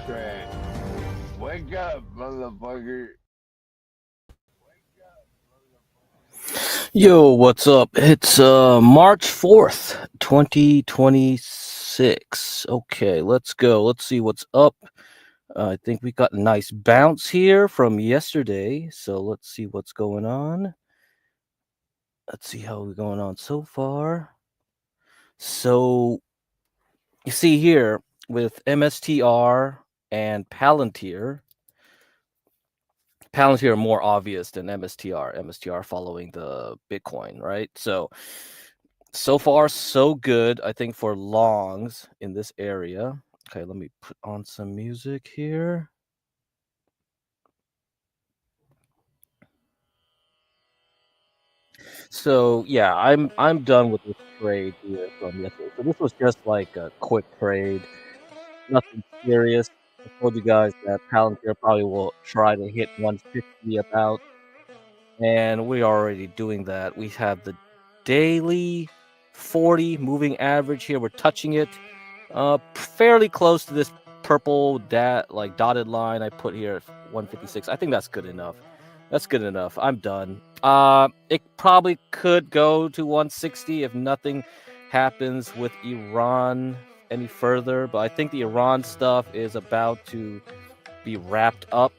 GetCrack. Wake up, motherfucker. Yo, what's up? It's March 4th, 2026. Okay, let's go. Let's see what's up. I think we got a nice bounce here from yesterday. So let's see what's going on. Let's see how we're going on so far. So you see here with MSTR and Palantir. Palantir are more obvious than MSTR. MSTR following the Bitcoin, right? So far, so good, I think, for longs in this area. Okay, let me put on some music here. So yeah, I'm done with this trade here from yesterday. So this was just like a quick trade, nothing serious. I told you guys that Palantir probably will try to hit 150 about, and we're already doing that. We have the daily 40 moving average here. We're touching it fairly close to this purple dotted line I put here at 156. I think that's good enough. That's good enough. I'm done. It probably could go to 160 if nothing happens with Iran any further, but I think the Iran stuff is about to be wrapped up.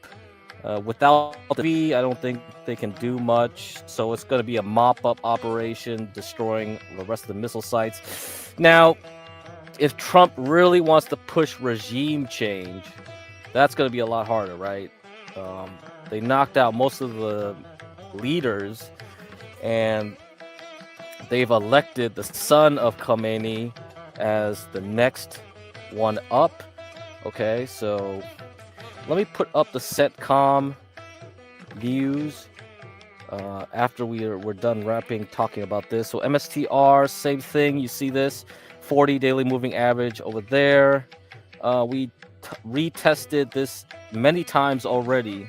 Without the V, I don't think they can do much. So it's going to be a mop-up operation, destroying the rest of the missile sites. Now, if Trump really wants to push regime change, that's going to be a lot harder, right? They knocked out most of the leaders, and they've elected the son of Khomeini as the next one up. Okay, so let me put up the CtC views after we're done talking about this. So MSTR, same thing. You see this 40 daily moving average over there. We retested this many times already.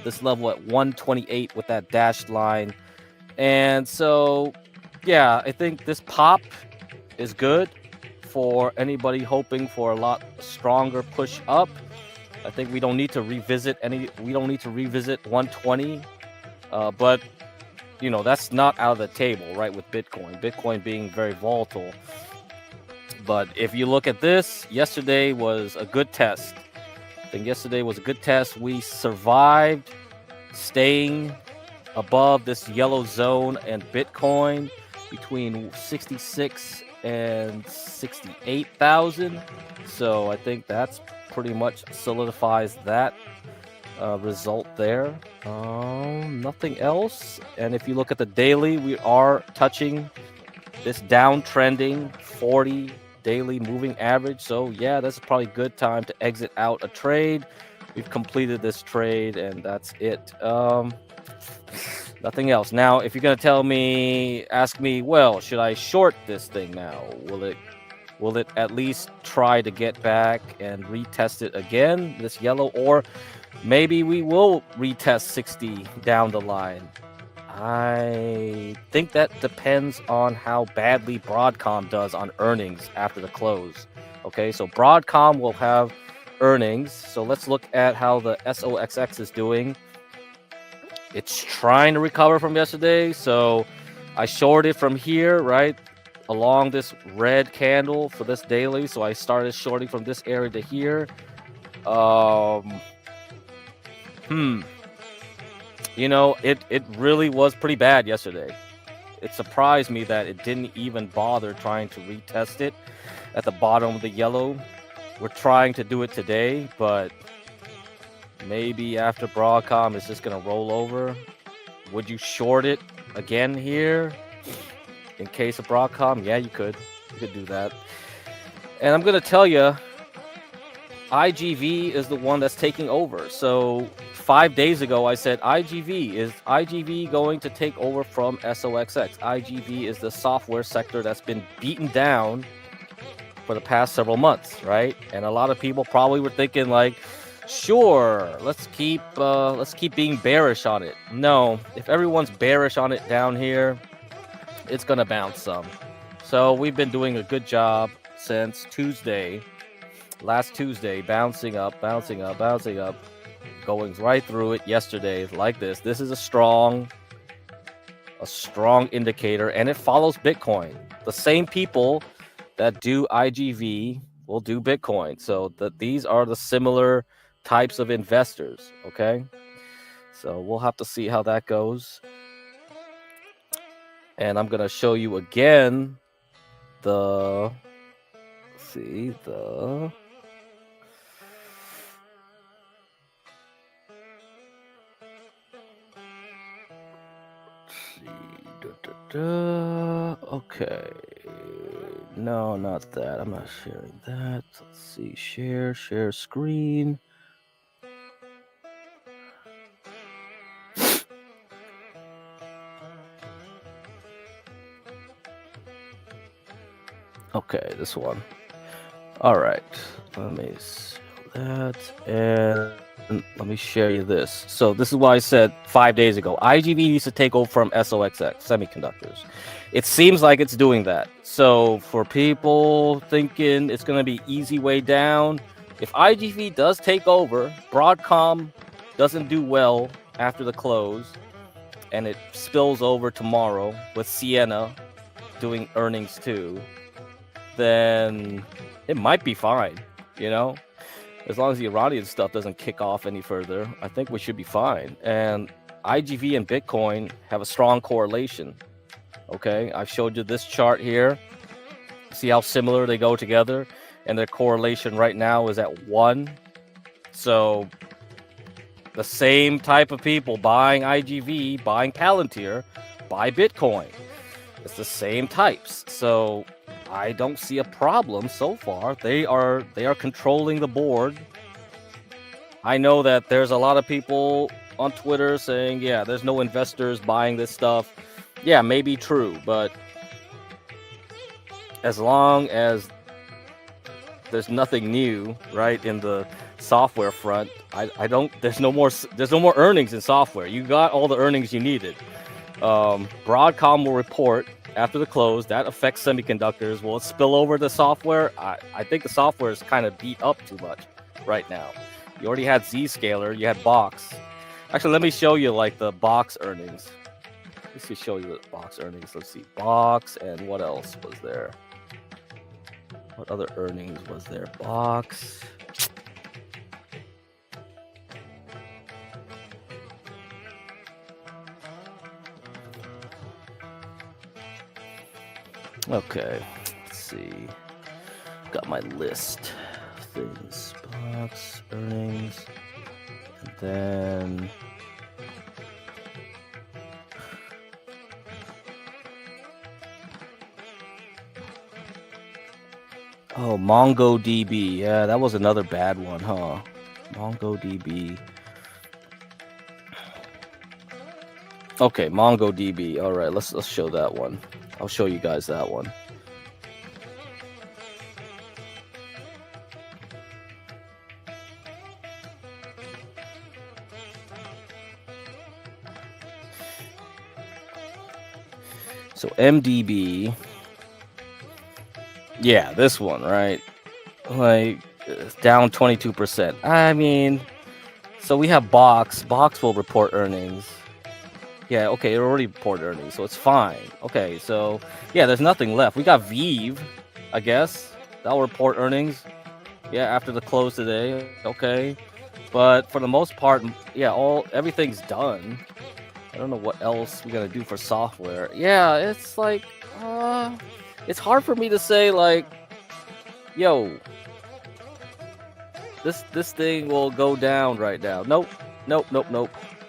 This level at 128 with that dashed line. And so, yeah, I think this pop is good for anybody hoping for a lot stronger push up. I think we don't need to revisit 120. But you know, that's not out of the table, right? With Bitcoin being very volatile. But if you look at this, yesterday was a good test. I think yesterday was a good test. We survived staying above this yellow zone and Bitcoin between 66 and 68,000. So I think that's pretty much solidifies that result there. Nothing else. And if you look at the daily, we are touching this downtrending 40 daily moving average. So yeah, that's probably a good time to exit out a trade. We've completed this trade, and that's it. Nothing else. Now, if you're gonna ask me, well, should I short this thing now? Will it at least try to get back and retest it again, this yellow, or maybe we will retest 60 down the line? I think that depends on how badly Broadcom does on earnings after the close. Okay, so Broadcom will have earnings. So let's look at how the SOXX is doing. It's trying to recover from yesterday. So I shorted from here, right, along this red candle for this daily. So I started shorting from this area to here. You know, it really was pretty bad yesterday. It surprised me that it didn't even bother trying to retest it at the bottom of the yellow. We're trying to do it today, but maybe after Broadcom is just going to roll over. Would you short it again here in case of Broadcom? Yeah, you could. You could do that. And I'm going to tell you, IGV is the one that's taking over. So 5 days ago, I said, is IGV going to take over from SOXX? IGV is the software sector that's been beaten down for the past several months, right? And a lot of people probably were thinking like, sure, let's keep being bearish on it. No, if everyone's bearish on it down here, it's gonna bounce some. So we've been doing a good job since Tuesday. last Tuesday, bouncing up, bouncing up, bouncing up, going right through it yesterday like this. This is a strong indicator, and it follows Bitcoin. The same people that do IGV will do Bitcoin. So these are the similar types of investors, okay? So we'll have to see how that goes. And I'm going to show you again the okay. No, not that. I'm not sharing that. Let's see. Share screen. Okay, this one. All right. Let me see that. And let me share you this. So this is what I said 5 days ago. IGV needs to take over from SOXX, semiconductors. It seems like it's doing that. So for people thinking it's going to be easy way down, if IGV does take over, Broadcom doesn't do well after the close, and it spills over tomorrow with Sienna doing earnings too, then it might be fine, you know? As long as the Iranian stuff doesn't kick off any further, I think we should be fine. And IGV and Bitcoin have a strong correlation, okay? I've showed you this chart here. See how similar they go together? And their correlation right now is at 1. So the same type of people buying IGV, buying Palantir, buy Bitcoin. It's the same types. So I don't see a problem so far. They are controlling the board. I know that there's a lot of people on Twitter saying, yeah, there's no investors buying this stuff. Yeah, maybe true, but as long as there's nothing new, right, in the software front, I don't. There's no more earnings in software. You got all the earnings you needed. Broadcom will report after the close. That affects semiconductors. Will it spill over the software? I think the software is kind of beat up too much right now. You already had Zscaler. You had Box. Actually, let me show you like the Box earnings. Let's just show you the Box earnings. Let's see. Box, and what else was there? What other earnings was there? Box. Okay, let's see. Got my list of things. Box, earnings, and then oh, MongoDB. Yeah, that was another bad one, huh? MongoDB. Okay, MongoDB. All right, let's show that one. I'll show you guys that one. So MDB. Yeah, this one, right? Like, it's down 22%. I mean, so we have Box. Box will report earnings. Yeah, okay, it already reported earnings, so it's fine. Okay, so yeah, there's nothing left. We got Vive, I guess. That'll report earnings. Yeah, after the close today. Okay. But for the most part, yeah, everything's done. I don't know what else we're gonna do for software. Yeah, it's like it's hard for me to say like, yo, this thing will go down right now. Nope.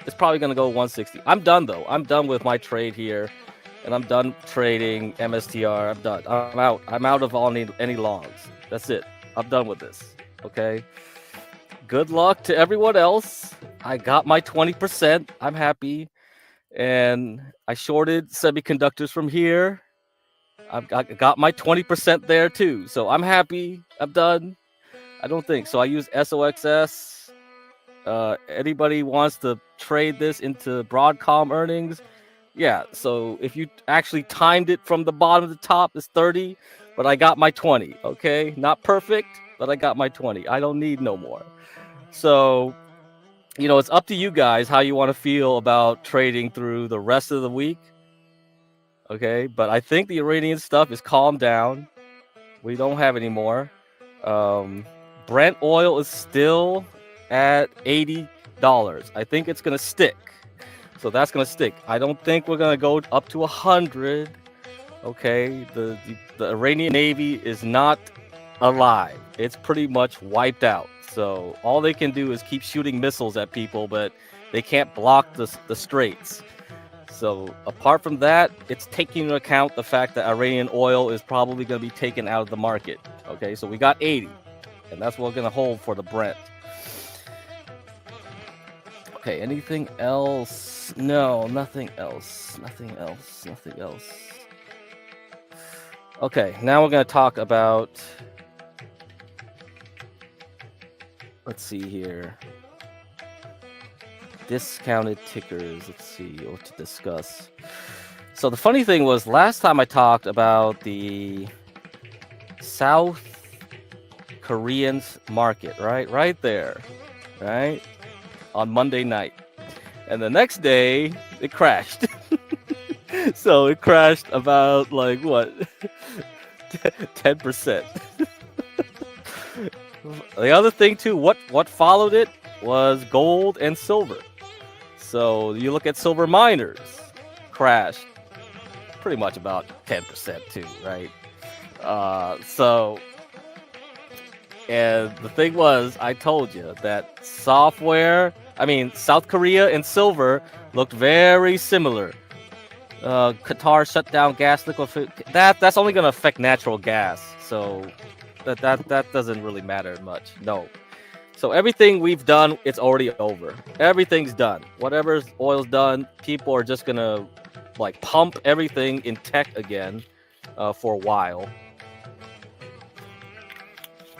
It's probably gonna go 160. I'm done though. I'm done with my trade here, and I'm done trading MSTR. I'm done. I'm out. I'm out of any longs. That's it. I'm done with this. Okay. Good luck to everyone else. I got my 20%. I'm happy, and I shorted semiconductors from here. I got my 20% there too. So I'm happy. I'm done. I don't think so. I use SOXS. Anybody wants to trade this into Broadcom earnings? Yeah, so if you actually timed it from the bottom to the top, it's 30. but I got my 20. Okay, not perfect, but I got my 20. I don't need no more. So, it's up to you guys how you want to feel about trading through the rest of the week. Okay, but I think the Iranian stuff is calmed down. We don't have any more. Brent oil is still at $80. I think it's gonna stick. So that's gonna stick. I don't think we're gonna go up to 100. Okay, the Iranian Navy is not alive. It's pretty much wiped out. So all they can do is keep shooting missiles at people, but they can't block the straits. So apart from that, it's taking into account the fact that Iranian oil is probably going to be taken out of the market. Okay, so we got 80, and that's what we're going to hold for the Brent. Okay, anything else? No, nothing else. Nothing else. Nothing else. Okay, now we're going to talk about... Let's see here. Discounted tickers. Let's see what to discuss. So the funny thing was, last time I talked about the South Korean market, right there, right, on Monday night, and the next day it crashed. So it crashed about like what, 10%. The other thing too, what followed it was gold and silver. So you look at silver miners, crashed pretty much about 10% too, right? And the thing was, I told you that South Korea and silver looked very similar. Qatar shut down gas liquefaction. That's only going to affect natural gas, so that doesn't really matter much. No. So everything we've done, it's already over. Everything's done. Whatever oil's done, people are just gonna like pump everything in tech again for a while.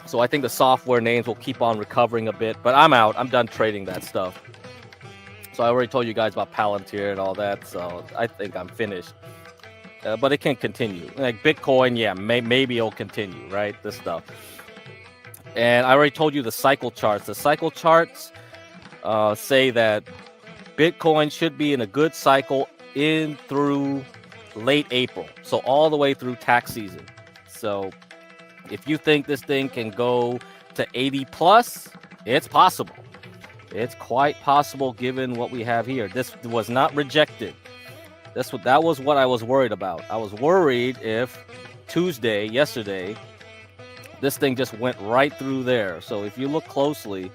So I think the software names will keep on recovering a bit, but I'm out. I'm done trading that stuff. So I already told you guys about Palantir and all that, so I think I'm finished. But it can continue. Like Bitcoin, yeah, maybe it'll continue, right? This stuff. And I already told you the cycle charts. The cycle charts say that Bitcoin should be in a good cycle in through late April. So all the way through tax season. So if you think this thing can go to 80 plus, it's possible. It's quite possible given what we have here. This was not rejected. That was what I was worried about. I was worried if yesterday, this thing just went right through there. So if you look closely,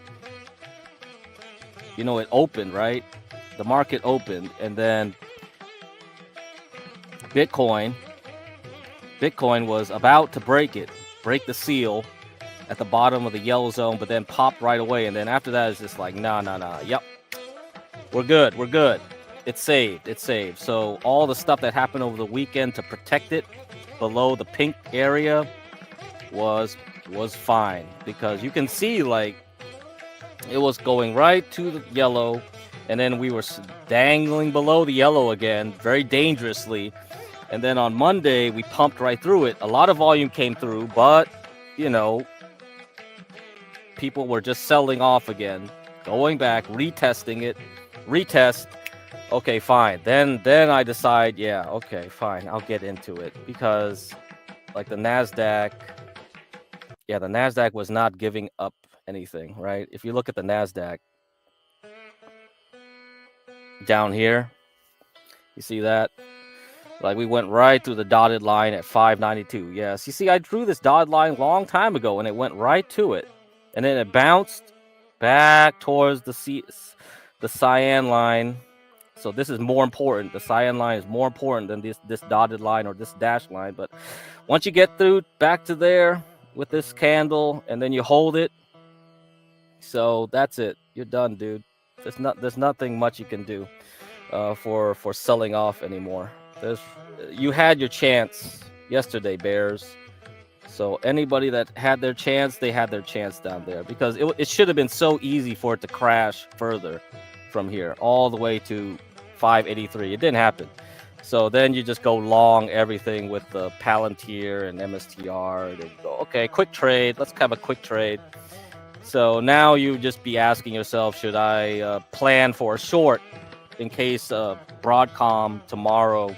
it opened, right? The market opened, and then Bitcoin was about to break the seal at the bottom of the yellow zone, but then popped right away. And then after that, it's just like, nah. Yep. We're good. It's saved. So all the stuff that happened over the weekend to protect it below the pink area was fine, because you can see like it was going right to the yellow, and then we were dangling below the yellow again very dangerously, and then on Monday we pumped right through it. A lot of volume came through, but people were just selling off again, going back, retesting it, okay, fine, then I decide, yeah, okay, fine, I'll get into it, because like the Nasdaq was not giving up anything, right? If you look at the Nasdaq down here, you see that? Like we went right through the dotted line at 592. Yes, you see, I drew this dotted line a long time ago, and it went right to it, and then it bounced back towards the cyan line. So this is more important. The cyan line is more important than this dotted line or this dashed line. But once you get through back to there with this candle, and then you hold it, so that's it. You're done, dude. There's nothing much you can do for selling off anymore. You had your chance yesterday, bears. So anybody that had their chance, they had their chance down there, because it should have been so easy for it to crash further from here all the way to 583. It didn't happen. So then you just go long everything with the Palantir and MSTR. And you go, okay, quick trade. Let's have a quick trade. So now you just be asking yourself, should I plan for a short in case Broadcom tomorrow,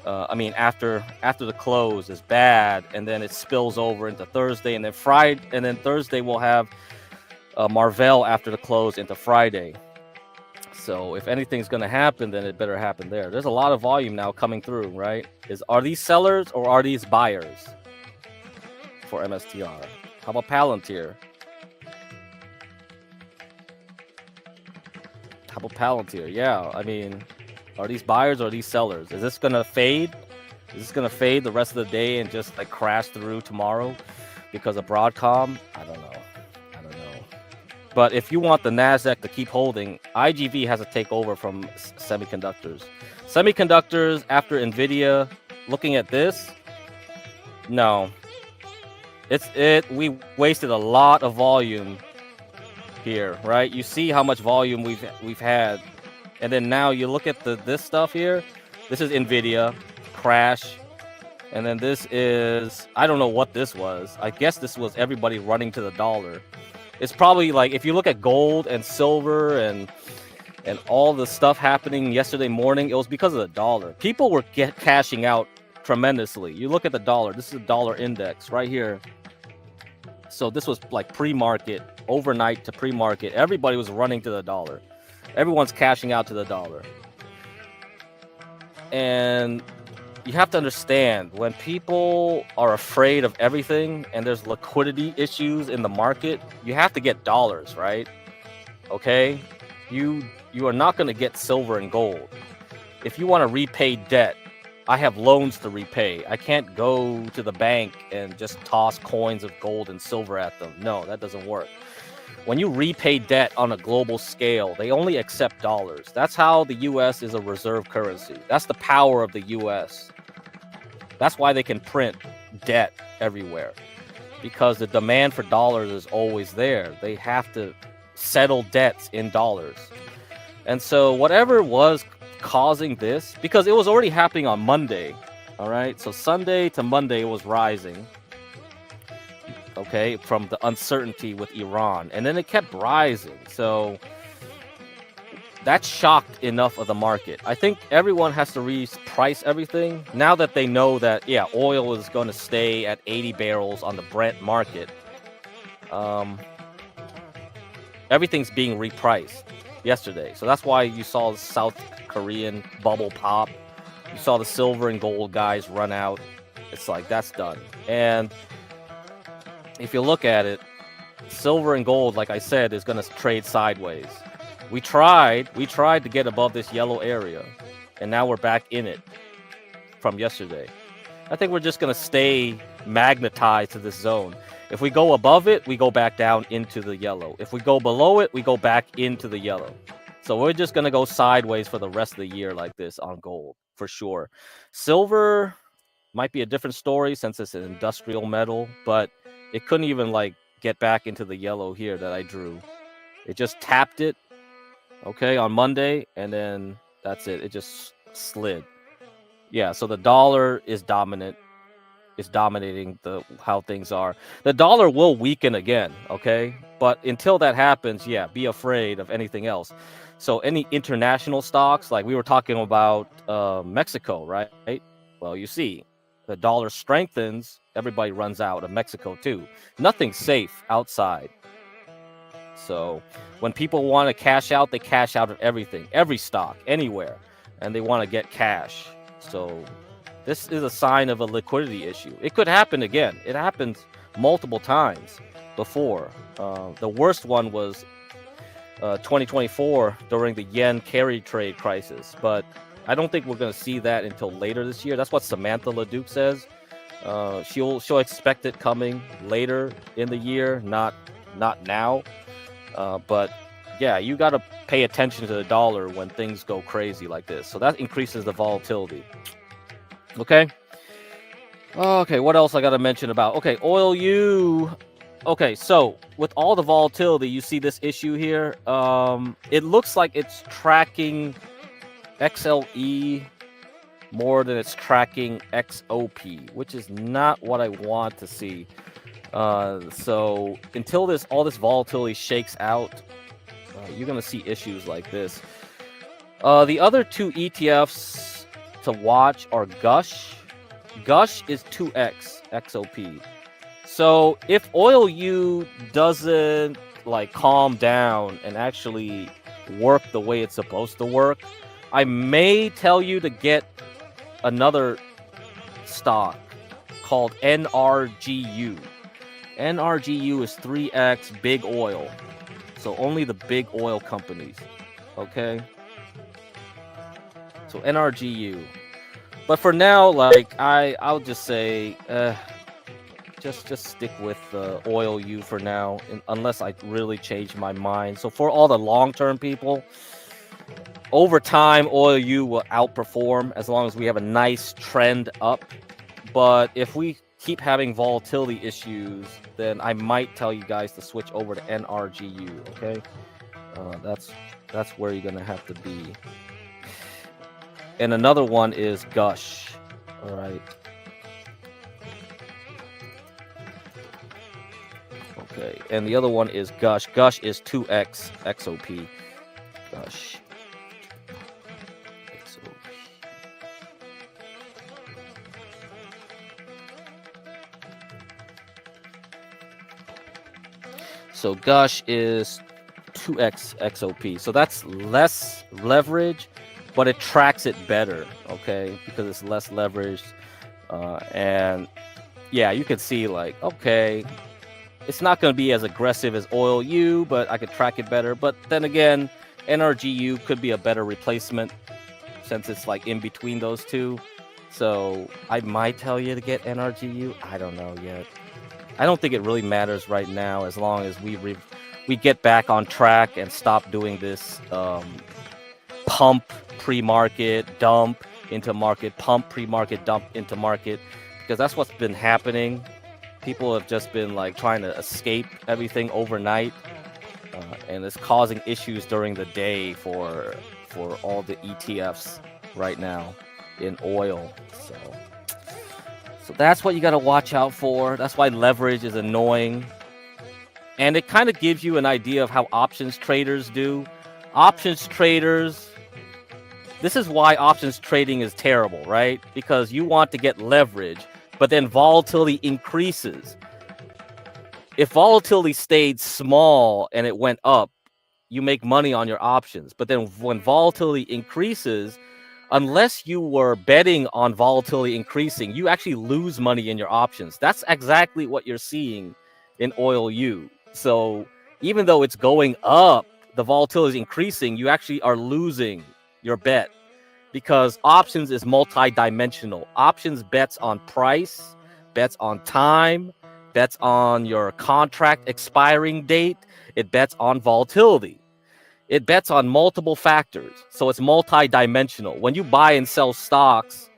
after the close is bad, and then it spills over into Thursday, and then Friday, and then Thursday we'll have Marvell after the close into Friday. So if anything's going to happen, then it better happen there. There's a lot of volume now coming through, right? Are these sellers or are these buyers for MSTR? How about Palantir? How about Palantir? Yeah, I mean, are these buyers or are these sellers? Is this going to fade? Is this going to fade the rest of the day and just like crash through tomorrow because of Broadcom? I don't know. But if you want the NASDAQ to keep holding, IGV has to take over from semiconductors. Semiconductors after NVIDIA, looking at this, no. We wasted a lot of volume here, right? You see how much volume we've had. And then now you look at this stuff here. This is NVIDIA, crash. And then this is, I don't know what this was. I guess this was everybody running to the dollar. It's probably like, if you look at gold and silver and all the stuff happening yesterday morning, it was because of the dollar. People were cashing out tremendously. You look at the dollar. This is a dollar index right here. So this was like pre-market, overnight to pre-market. Everybody was running to the dollar. Everyone's cashing out to the dollar. And you have to understand, when people are afraid of everything and there's liquidity issues in the market, you have to get dollars, right? Okay? You are not going to get silver and gold. If you want to repay debt, I have loans to repay. I can't go to the bank and just toss coins of gold and silver at them. No, that doesn't work. When you repay debt on a global scale, they only accept dollars. That's how the US is a reserve currency. That's the power of the US. That's why they can print debt everywhere, because the demand for dollars is always there. They have to settle debts in dollars. And so whatever was causing this, because it was already happening on Monday, all right? So Sunday to Monday it was rising, okay, from the uncertainty with Iran. And then it kept rising. So that shocked enough of the market. I think everyone has to reprice everything now that they know that, yeah, oil is going to stay at 80 barrels on the Brent market. Everything's being repriced yesterday. So that's why you saw the South Korean bubble pop. You saw the silver and gold guys run out. It's like, that's done. And if you look at it, silver and gold, like I said, is going to trade sideways. We tried to get above this yellow area, and now we're back in it from yesterday. I think we're just going to stay magnetized to this zone. If we go above it, we go back down into the yellow. If we go below it, we go back into the yellow. So we're just going to go sideways for the rest of the year like this on gold, for sure. Silver might be a different story since it's an industrial metal, but it couldn't even like get back into the yellow here that I drew. It just tapped it, okay, on Monday, and then that's it. It just slid. Yeah, so the dollar is dominant. It's dominating how things are. The dollar will weaken again, okay? But until that happens, yeah, be afraid of anything else. So any international stocks, like we were talking about Mexico, right? Well, you see, the dollar strengthens, everybody runs out of Mexico too. Nothing's safe outside. So when people want to cash out, they cash out of everything, every stock, anywhere, and they want to get cash. So this is a sign of a liquidity issue. It could happen again. It happened multiple times before. The worst one was 2024 during the yen carry trade crisis, but I don't think we're going to see that until later this year. That's what Samantha LeDuc says. She'll expect it coming later in the year, not now. But yeah, you got to pay attention to the dollar when things go crazy like this. So that increases the volatility. Okay. Okay, what else I got to mention about? Okay, UwU. Okay, so with all the volatility, you see this issue here. It looks like it's tracking XLE more than it's tracking XOP, which is not what I want to see. So until all this volatility shakes out, you're gonna see issues like this. The other two ETFs to watch are Gush. Gush is 2x XOP. So if UwU doesn't like calm down and actually work the way it's supposed to work, I may tell you to get another stock called NRGU. NRGU is 3x big oil. So only the big oil companies. Okay? So NRGU. But for now, like I'll just say just stick with UwU for now, unless I really change my mind. So for all the long-term people, over time, UwU will outperform as long as we have a nice trend up. But if we keep having volatility issues, then I might tell you guys to switch over to NRGU. Okay, that's where you're gonna have to be. And another one is Gush. All right. Okay, and the other one is Gush. Gush is 2x XOP. Gush. XOP. So Gush is 2x XOP. So that's less leverage, but it tracks it better, okay? Because it's less leveraged. And yeah, you can see like, okay, it's not going to be as aggressive as UwU, but I could track it better. But then again, NRGU could be a better replacement since it's like in between those two. So I might tell you to get NRGU. I don't know yet. I don't think it really matters right now as long as we get back on track and stop doing this pump pre-market, dump into market, pump pre-market, dump into market, because that's what's been happening. People have just been like trying to escape everything overnight, and it's causing issues during the day for all the ETFs right now in oil. So that's what you got to watch out for. That's why leverage is annoying, and it kind of gives you an idea of how options traders do. Options traders, this is why options trading is terrible, right? Because you want to get leverage, but then volatility increases. If volatility stayed small and it went up, you make money on your options. But then when volatility increases, unless you were betting on volatility increasing, you actually lose money in your options. That's exactly what you're seeing in UwU. So even though it's going up, the volatility is increasing, you actually are losing your bet, because options is multi-dimensional. Options bets on price, bets on time, bets on your contract expiring date, it bets on volatility. It bets on multiple factors, so it's multi-dimensional. When you buy and sell stocks,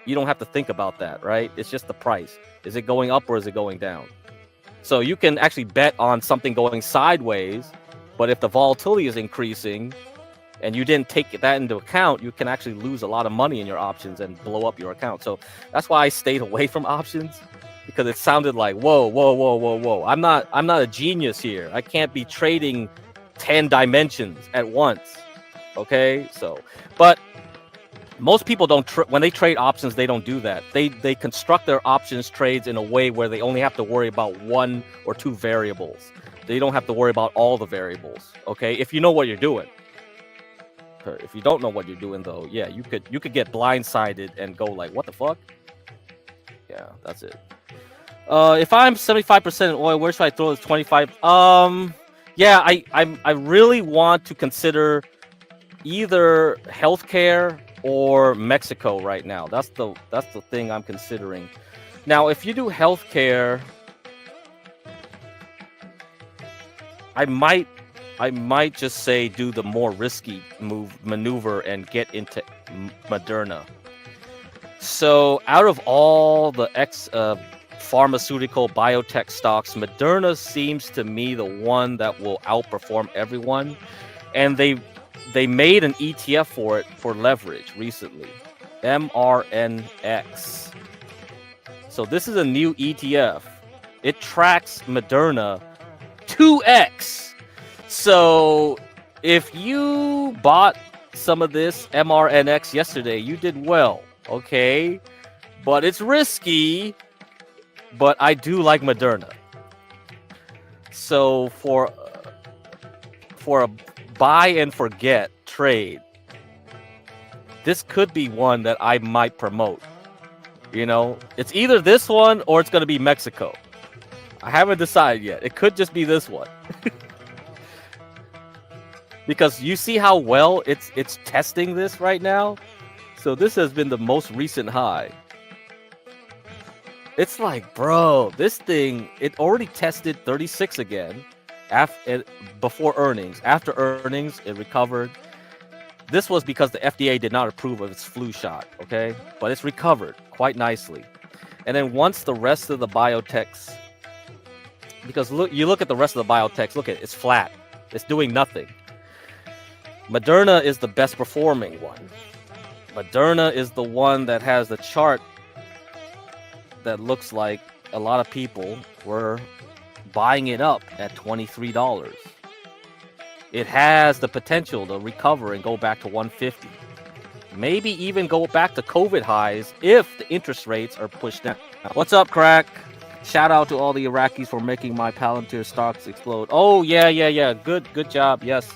you don't have to think about that, right? It's just the price. Is it going up or is it going down? So you can actually bet on something going sideways, but if the volatility is increasing and you didn't take that into account, you can actually lose a lot of money in your options and blow up your account. So that's why I stayed away from options, because it sounded like, whoa. I'm not a genius here. I can't be trading 10 dimensions at once. Okay, so but most people don't when they trade options, they don't do that. They construct their options trades in a way where they only have to worry about one or two variables. They don't have to worry about all the variables. Okay, if you know what you're doing. If you don't know what you're doing, though, yeah, you could get blindsided and go like, what the fuck? Yeah, that's it. If I'm 75% in oil, where should I throw this 25? Yeah, I really want to consider either healthcare or Mexico right now. That's the thing I'm considering. Now, if you do healthcare, I might just say do the more risky maneuver and get into Moderna. So out of all the pharmaceutical biotech stocks, Moderna seems to me the one that will outperform everyone. And they made an ETF for it for leverage recently. MRNX. So this is a new ETF. It tracks Moderna 2x. So if you bought some of this MRNX yesterday, you did well, okay? But it's risky, but I do like Moderna. So for a buy and forget trade, this could be one that I might promote. You know, it's either this one or it's going to be Mexico. I haven't decided yet. It could just be this one. Because you see how well it's testing this right now. So this has been the most recent high. It's like, bro, this thing, it already tested 36 again before earnings. After earnings, it recovered. This was because the FDA did not approve of its flu shot, okay? But it's recovered quite nicely. And then once the rest of the biotechs, because you look at the rest of the biotechs, look at it, it's flat. It's doing nothing. Moderna is the best performing one. Moderna is the one that has the chart that looks like a lot of people were buying it up at $23. It has the potential to recover and go back to 150. Maybe even go back to COVID highs if the interest rates are pushed down. What's up, Crack? Shout out to all the Iraqis for making my Palantir stocks explode. Oh, yeah. Good job. Yes.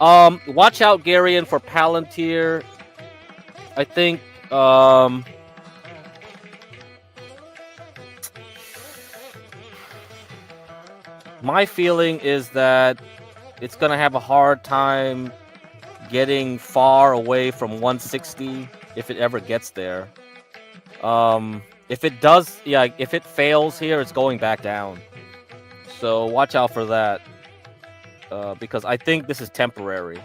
Watch out, Garian, for Palantir. I think my feeling is that it's going to have a hard time getting far away from 160 if it ever gets there. If it does, if it fails here, it's going back down. So watch out for that. Because I think this is temporary.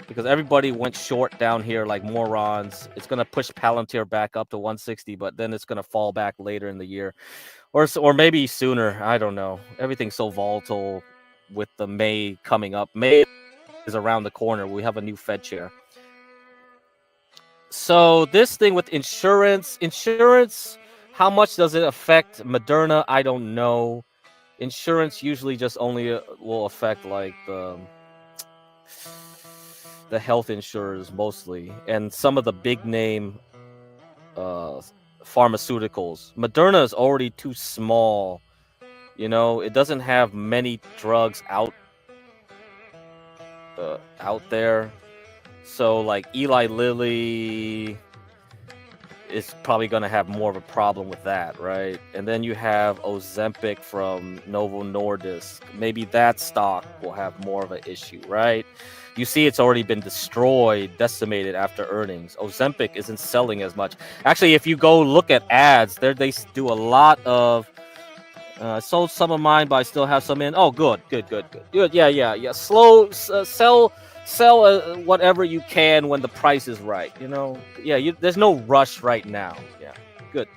Because everybody went short down here like morons. It's going to push Palantir back up to 160, but then it's going to fall back later in the year. Or maybe sooner. I don't know. Everything's so volatile with the May coming up. May is around the corner. We have a new Fed chair. So this thing with insurance, how much does it affect Moderna? I don't know. Insurance usually just only will affect like the health insurers mostly, and some of the big name pharmaceuticals. Moderna is already too small. You know, it doesn't have many drugs out there. So like Eli Lilly is probably going to have more of a problem with that, right? And then you have Ozempic from Novo Nordisk. Maybe that stock will have more of an issue, right? You see it's already been decimated after earnings. Ozempic isn't selling as much. Actually, if you go look at ads, they do a lot of sold some of mine, but I still have some in. Oh, good. Yeah. Sell whatever you can when the price is right. You know, there's no rush right now. Yeah, good.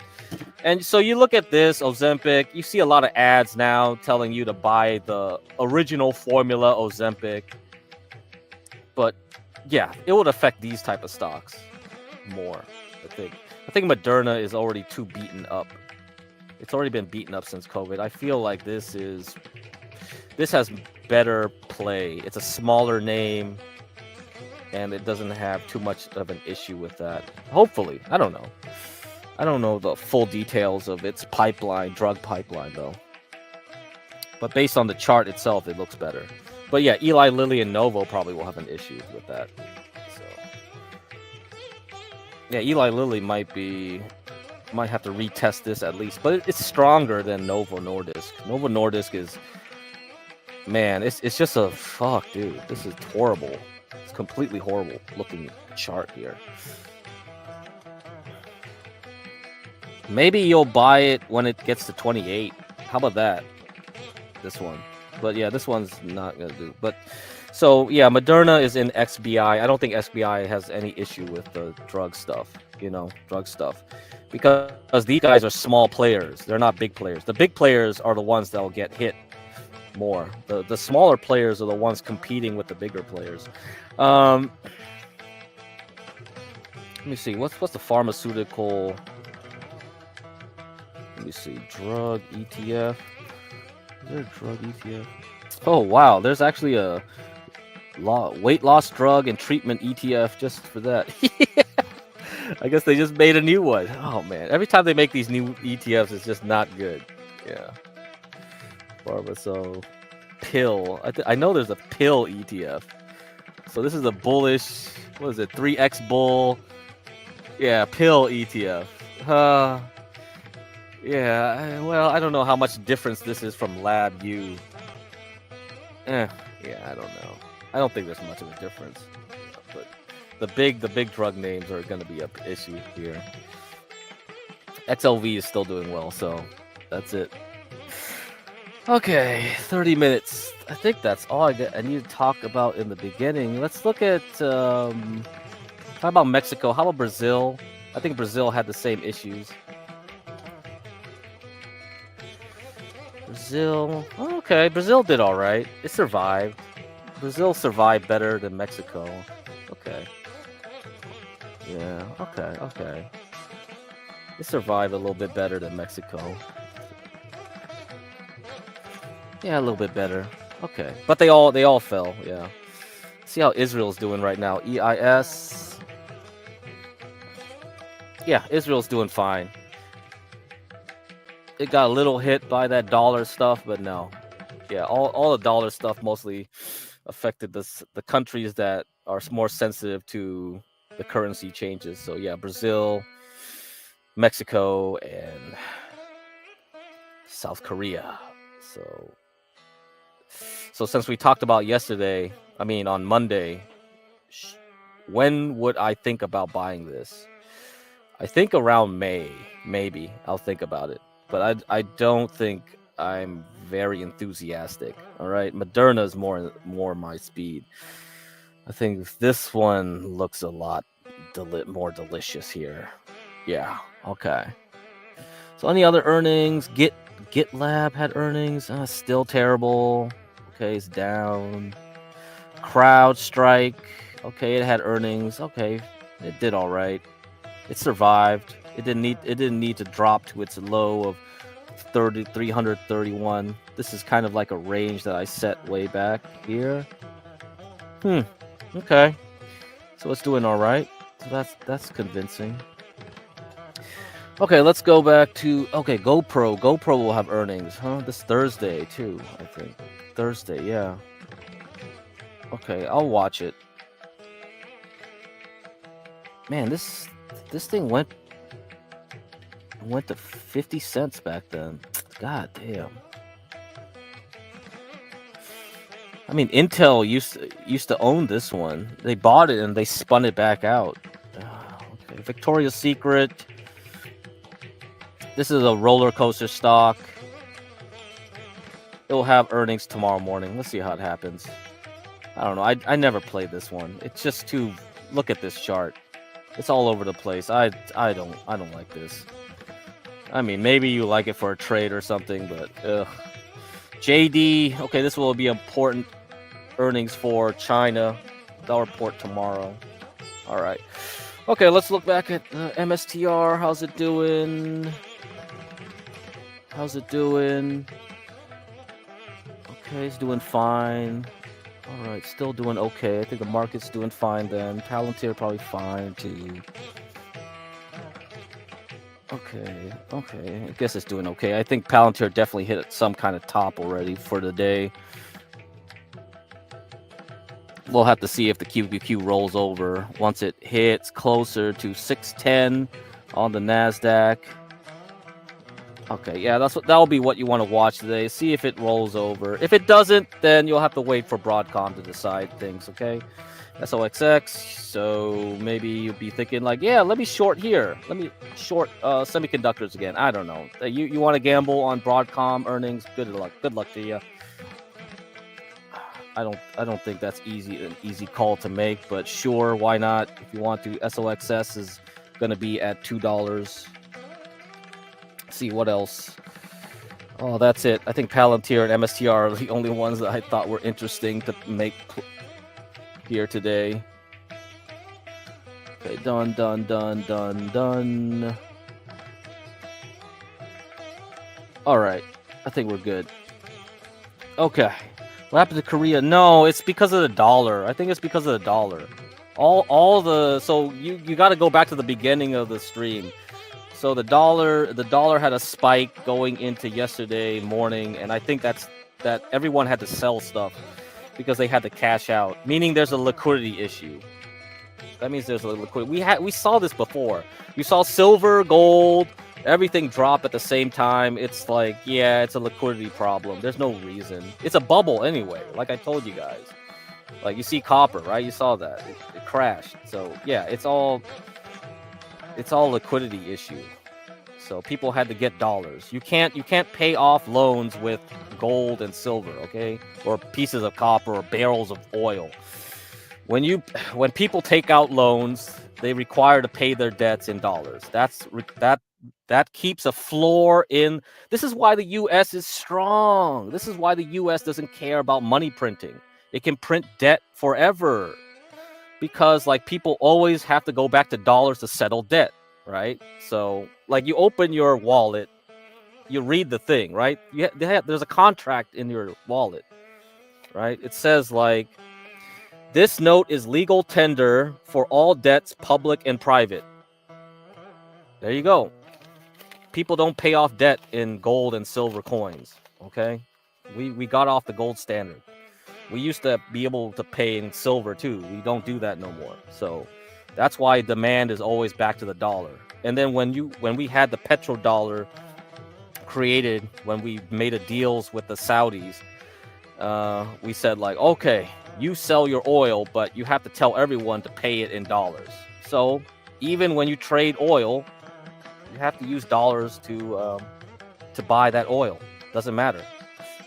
And so you look at this Ozempic. You see a lot of ads now telling you to buy the original formula Ozempic. But yeah, it would affect these type of stocks more. I think Moderna is already too beaten up. It's already been beaten up since COVID. I feel like this has better play. It's a smaller name, and it doesn't have too much of an issue with that. Hopefully. I don't know. I don't know the full details of its drug pipeline, though. But based on the chart itself, it looks better. But yeah, Eli Lilly and Novo probably will have an issue with that. So yeah, Eli Lilly might have to retest this at least, but it's stronger than Novo Nordisk. Novo Nordisk is, man, it's just a fuck, dude. This is horrible. It's completely horrible looking chart here. Maybe you'll buy it when it gets to 28. How about that? This one. But yeah, this one's not gonna do. But so yeah, Moderna is in XBI. I don't think XBI has any issue with the drug stuff. Because these guys are small players. They're not big players. The big players are the ones that will get hit more. The smaller players are the ones competing with the bigger players. Let me see. What's the pharmaceutical? Let me see. Drug ETF. Is there a drug ETF? Oh wow, there's actually a weight loss drug and treatment ETF just for that. I guess they just made a new one. Oh man, every time they make these new ETFs, it's just not good. Yeah. So pill. I know there's a pill ETF. So this is a bullish. What is it? 3x bull. Yeah, pill ETF. Yeah. Well, I don't know how much difference this is from LabU. Yeah, I don't know. I don't think there's much of a difference. But the big drug names are going to be an issue here. XLV is still doing well, so that's it. Okay, 30 minutes. I think that's all I need to talk about in the beginning. Let's look at how about Mexico? How about Brazil? I think Brazil had the same issues. Brazil. Okay, Brazil did all right. It survived. Brazil survived better than Mexico. Okay. Yeah, okay. It survived a little bit better than Mexico. Yeah, a little bit better. Okay. But they all fell, yeah. See how Israel's doing right now. EIS. Yeah, Israel's doing fine. It got a little hit by that dollar stuff, but no. Yeah, all the dollar stuff mostly affected the countries that are more sensitive to the currency changes. So yeah, Brazil, Mexico, and South Korea. So since we talked about yesterday, I mean on Monday, when would I think about buying this? I think around May, maybe I'll think about it. But I don't think I'm very enthusiastic. All right, Moderna is more my speed. I think this one looks a lot more delicious here. Yeah. Okay. So any other earnings? GitLab had earnings. Still terrible. Okay, it's down. CrowdStrike. Okay, it had earnings. Okay, it did all right. It survived. It didn't need to drop to its low of 331. This is kind of like a range that I set way back here. Okay. So it's doing all right. So that's convincing. Okay, let's go back to GoPro. GoPro will have earnings, huh? This Thursday too, I think. Thursday, yeah. Okay, I'll watch it. Man, this thing went to 50 cents back then. God damn. I mean, Intel used to own this one. They bought it and they spun it back out. Okay, Victoria's Secret. This is a roller coaster stock. It'll have earnings tomorrow morning. Let's see how it happens. I don't know. I never played this one. It's just too. Look at this chart. It's all over the place. I don't like this. I mean, maybe you like it for a trade or something, but ugh. JD. Okay, this will be important earnings for China. They'll report tomorrow. All right. Okay, let's look back at MSTR. How's it doing? Okay, it's doing fine. All right, still doing okay. I think the market's doing fine then. Palantir probably fine too. Okay. I guess it's doing okay. I think Palantir definitely hit some kind of top already for the day. We'll have to see if the QQQ rolls over once it hits closer to 610 on the NASDAQ. Okay, yeah, that'll be what you want to watch today. See if it rolls over. If it doesn't, then you'll have to wait for Broadcom to decide things, okay? SOXX, so maybe you'd be thinking like, yeah, let me short here. Let me short semiconductors again. I don't know. You want to gamble on Broadcom earnings? Good luck. Good luck to you. I don't think that's an easy call to make, but sure, why not? If you want to, SOXS is going to be at $2. See what else. Oh, that's it. I think Palantir and MSTR are the only ones that I thought were interesting to make here today. Okay, done. All right, I think we're good. Okay, what happened to Korea? No, it's because of the dollar. I think it's because of the dollar. So you got to go back to the beginning of the stream. So the dollar had a spike going into yesterday morning, and I think that everyone had to sell stuff because they had to cash out, meaning there's a liquidity issue. That means there's a liquidity. We saw this before. You saw silver, gold, everything drop at the same time. It's like, yeah, it's a liquidity problem. There's no reason. It's a bubble anyway, like I told you guys. Like, you see copper, right? You saw that. It crashed. So, yeah, it's all liquidity issue. So people had to get dollars. You can't pay off loans with gold and silver, okay? Or pieces of copper or barrels of oil. When people take out loans, they require to pay their debts in dollars. That keeps a floor in. This is why the US is strong. This is why the US doesn't care about money printing. It can print debt forever. Because like people always have to go back to dollars to settle debt, right? So like you open your wallet, you read the thing, right? There's a contract in your wallet, right? It says like, this note is legal tender for all debts, public and private. There you go. People don't pay off debt in gold and silver coins, okay? We got off the gold standard. We used to be able to pay in silver too. We don't do that no more. So that's why demand is always back to the dollar. And then when we had the petrodollar created, when we made a deals with the Saudis, we said like, okay, you sell your oil, but you have to tell everyone to pay it in dollars. So even when you trade oil, you have to use dollars to buy that oil. Doesn't matter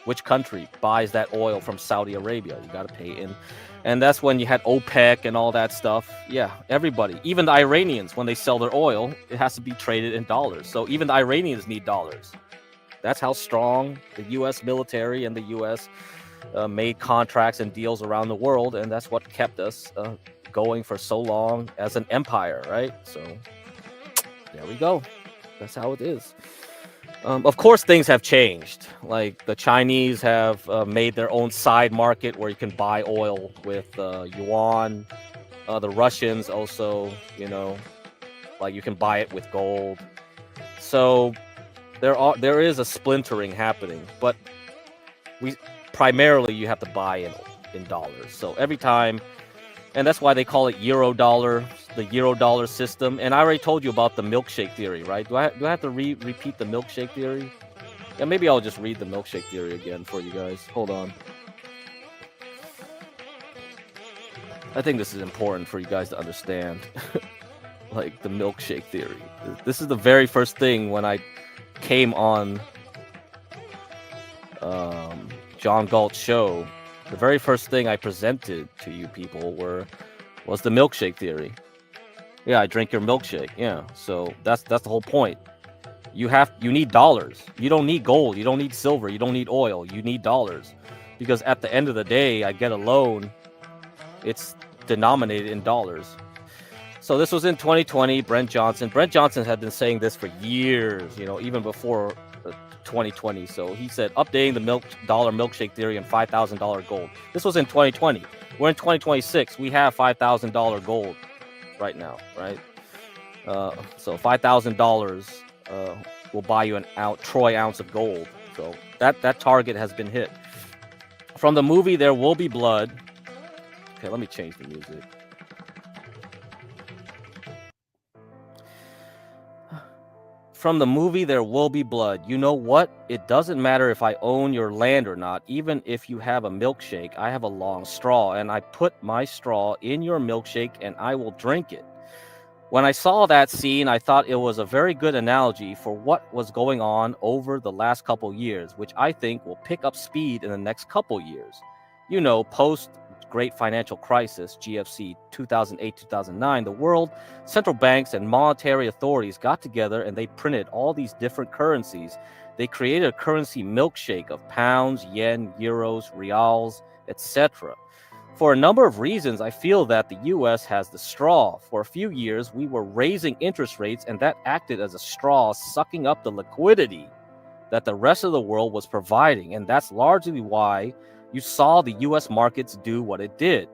which country buys that oil from Saudi Arabia. You got to pay in. And that's when you had OPEC and all that stuff. Yeah, everybody, even the Iranians, when they sell their oil, it has to be traded in dollars. So even the Iranians need dollars. That's how strong the U.S. military and the U.S. Made contracts and deals around the world. And that's what kept us going for so long as an empire, right? So there we go. That's how it is. Of course, things have changed. Like the Chinese have made their own side market where you can buy oil with yuan. The Russians also, like you can buy it with gold. So there is a splintering happening, but primarily you have to buy in dollars. So every time, and that's why they call it euro dollar, the euro dollar system. And I already told you about the milkshake theory, right? Do I have to repeat the milkshake theory? Yeah, maybe I'll just read the milkshake theory again for you guys. Hold on. I think this is important for you guys to understand. Like the milkshake theory. This is the very first thing when I came on John Galt's show. The very first thing I presented to you people was the milkshake theory. Yeah, I drink your milkshake. Yeah, so that's the whole point. You need dollars. You don't need gold. You don't need silver. You don't need oil. You need dollars, because at the end of the day, I get a loan. It's denominated in dollars. So this was in 2020. Brent Johnson had been saying this for years. Even before 2020. So he said updating the dollar milkshake theory and $5,000 gold. This was in 2020. We're in 2026. We have $5,000 gold right now, right? So $5,000 will buy you a troy ounce of gold. So that target has been hit. From the movie There Will Be Blood. Okay, let me change the music. From the movie There Will Be Blood. You know what? It doesn't matter if I own your land or not. Even if you have a milkshake, I have a long straw, and I put my straw in your milkshake and I will drink it. When I saw that scene, I thought it was a very good analogy for what was going on over the last couple years, which I think will pick up speed in the next couple years. Post Great Financial Crisis, GFC 2008-2009, the world, central banks and monetary authorities got together and they printed all these different currencies. They created a currency milkshake of pounds, yen, euros, reals, etc. For a number of reasons, I feel that the US has the straw. For a few years, we were raising interest rates, and that acted as a straw sucking up the liquidity that the rest of the world was providing. And that's largely why you saw the US markets do what it did.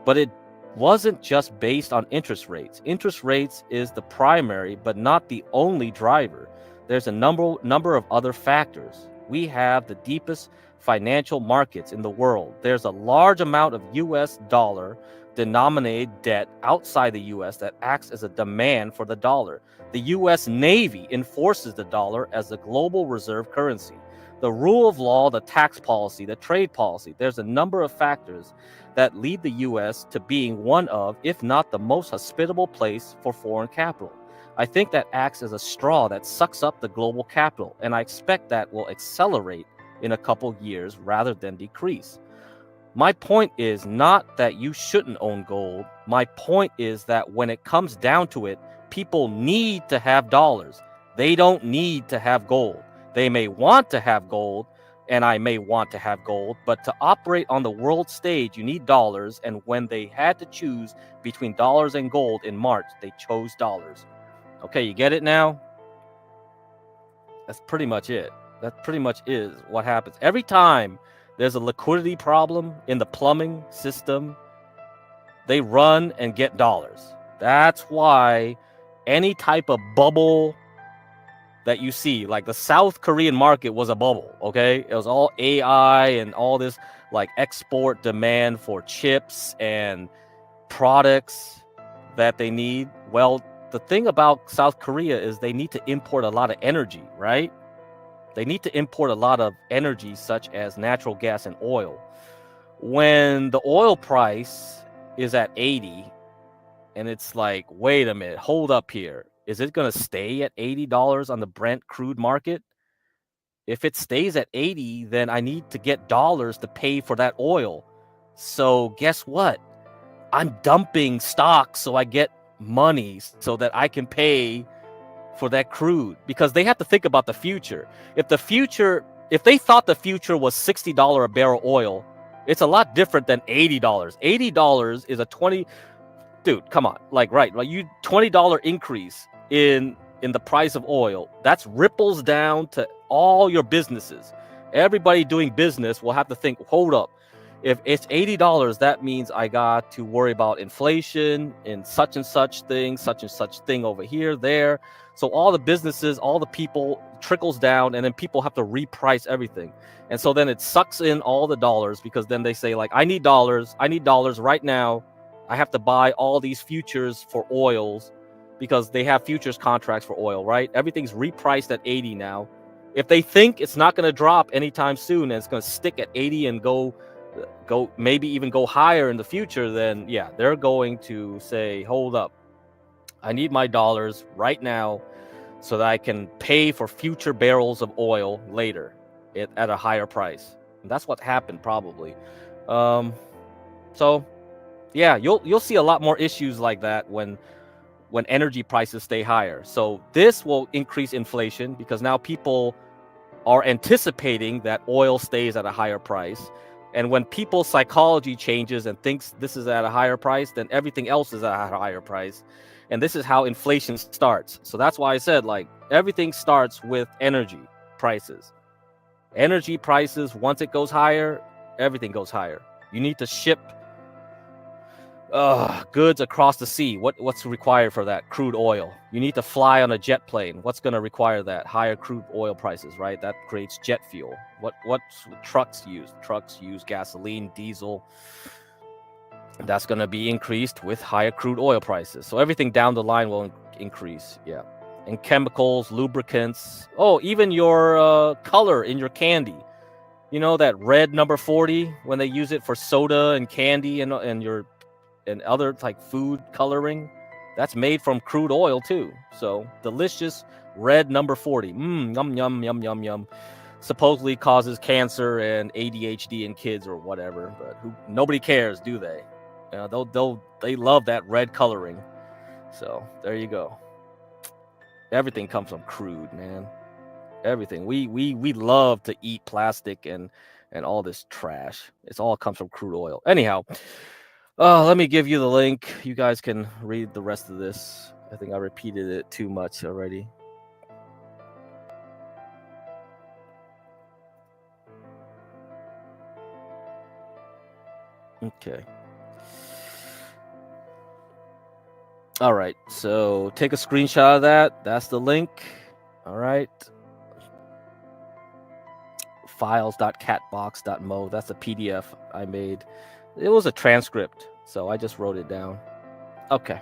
But it wasn't just based on interest rates. Interest rates is the primary, but not the only driver. There's a number of other factors. We have the deepest financial markets in the world. There's a large amount of US dollar denominated debt outside the US that acts as a demand for the dollar. The US Navy enforces the dollar as the global reserve currency. The rule of law, the tax policy, the trade policy, there's a number of factors that lead the US to being one of, if not the most hospitable place for foreign capital. I think that acts as a straw that sucks up the global capital, and I expect that will accelerate in a couple years rather than decrease. My point is not that you shouldn't own gold. My point is that when it comes down to it, people need to have dollars. They don't need to have gold. They may want to have gold, and I may want to have gold, but to operate on the world stage, you need dollars. And when they had to choose between dollars and gold in March, they chose dollars. Okay, you get it now? That's pretty much it. That pretty much is what happens. Every time there's a liquidity problem in the plumbing system, they run and get dollars. That's why any type of bubble that you see, like the South Korean market was a bubble, okay? It was all AI and all this like export demand for chips and products that they need. Well, the thing about South Korea is they need to import a lot of energy, right? They need to import a lot of energy such as natural gas and oil. When the oil price is at 80 and it's like, wait a minute, hold up here. Is it going to stay at $80 on the Brent crude market? If it stays at 80, then I need to get dollars to pay for that oil. So guess what? I'm dumping stocks so I get money so that I can pay for that crude, because they have to think about the future. If they thought the future was $60 a barrel oil, it's a lot different than $80. $80 is a 20, dude, come on, like you $20 increase in the price of oil. That's ripples down to all your businesses. Everybody doing business will have to think, hold up. If it's $80, that means I got to worry about inflation and such and such thing over here, there. So all the businesses, all the people trickles down, and then people have to reprice everything. And so then it sucks in all the dollars, because then they say like, I need dollars right now. I have to buy all these futures for oils because they have futures contracts for oil, right? Everything's repriced at 80 now. If they think it's not going to drop anytime soon and it's going to stick at 80 and go maybe even go higher in the future, then yeah, they're going to say, hold up, I need my dollars right now so that I can pay for future barrels of oil later at a higher price. And that's what happened probably. So yeah, you'll see a lot more issues like that when energy prices stay higher. So this will increase inflation, because now people are anticipating that oil stays at a higher price. And when people's psychology changes and thinks this is at a higher price, then everything else is at a higher price. And this is how inflation starts. So that's why I said, like, everything starts with energy prices. Energy prices, once it goes higher, everything goes higher. You need to ship goods across the sea. What's required for that? Crude oil. You need to fly on a jet plane. What's going to require that? Higher crude oil prices, right? That creates jet fuel. What trucks use? Trucks use gasoline, diesel. That's going to be increased with higher crude oil prices. So everything down the line will increase. Yeah. And chemicals, lubricants. Oh, even your color in your candy. You know that red number 40 when they use it for soda and candy and other like food coloring, that's made from crude oil too. So delicious red number 40. Yum, yum, yum, yum, yum. Supposedly causes cancer and ADHD in kids or whatever, but nobody cares, do they? They love that red coloring. So there you go. Everything comes from crude, man. Everything. We love to eat plastic and and all this trash. It's all comes from crude oil. Anyhow, let me give you the link. You guys can read the rest of this. I think I repeated it too much already. Okay. All right. So take a screenshot of that. That's the link. All right. Files.catbox.mo. That's a PDF I made. It was a transcript, so I just wrote it down. Okay.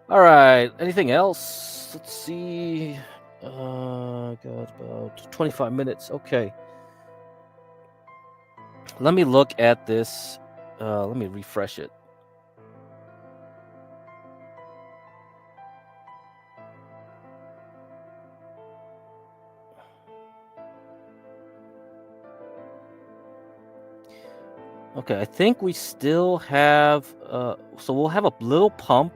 All right. Anything else? Let's see. Got about 25 minutes. Okay. Let me look at this. Let me refresh it. Okay, I think we still have, so we'll have a little pump.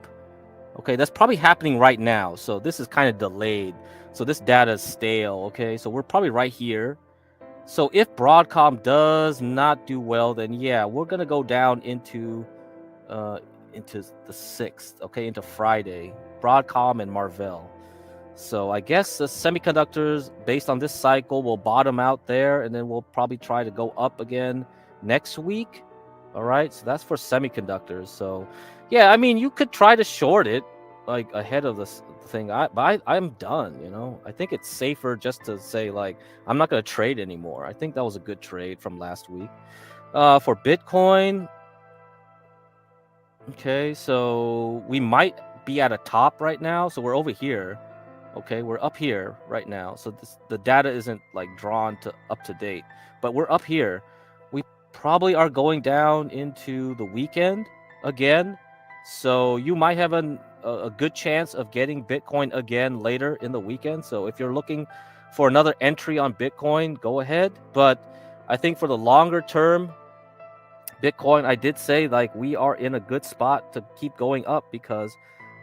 Okay, that's probably happening right now. So this is kind of delayed. So this data is stale, okay? So we're probably right here. So if Broadcom does not do well, then yeah, we're going to go down into the 6th, okay, into Friday. Broadcom and Marvell. So I guess the semiconductors, based on this cycle, will bottom out there, and then we'll probably try to go up again next week. All right, so that's for semiconductors. So yeah, I mean, you could try to short it like ahead of this thing. But I'm done, you know. I think it's safer just to say, like, I'm not going to trade anymore. I think that was a good trade from last week. For Bitcoin, okay, so we might be at a top right now. So we're over here. Okay, we're up here right now. So the data isn't like drawn to up to date, but we're up here. We probably are going down into the weekend again. So you might have a good chance of getting Bitcoin again later in the weekend. So if you're looking for another entry on Bitcoin, go ahead. But I think for the longer term, Bitcoin, I did say like we are in a good spot to keep going up because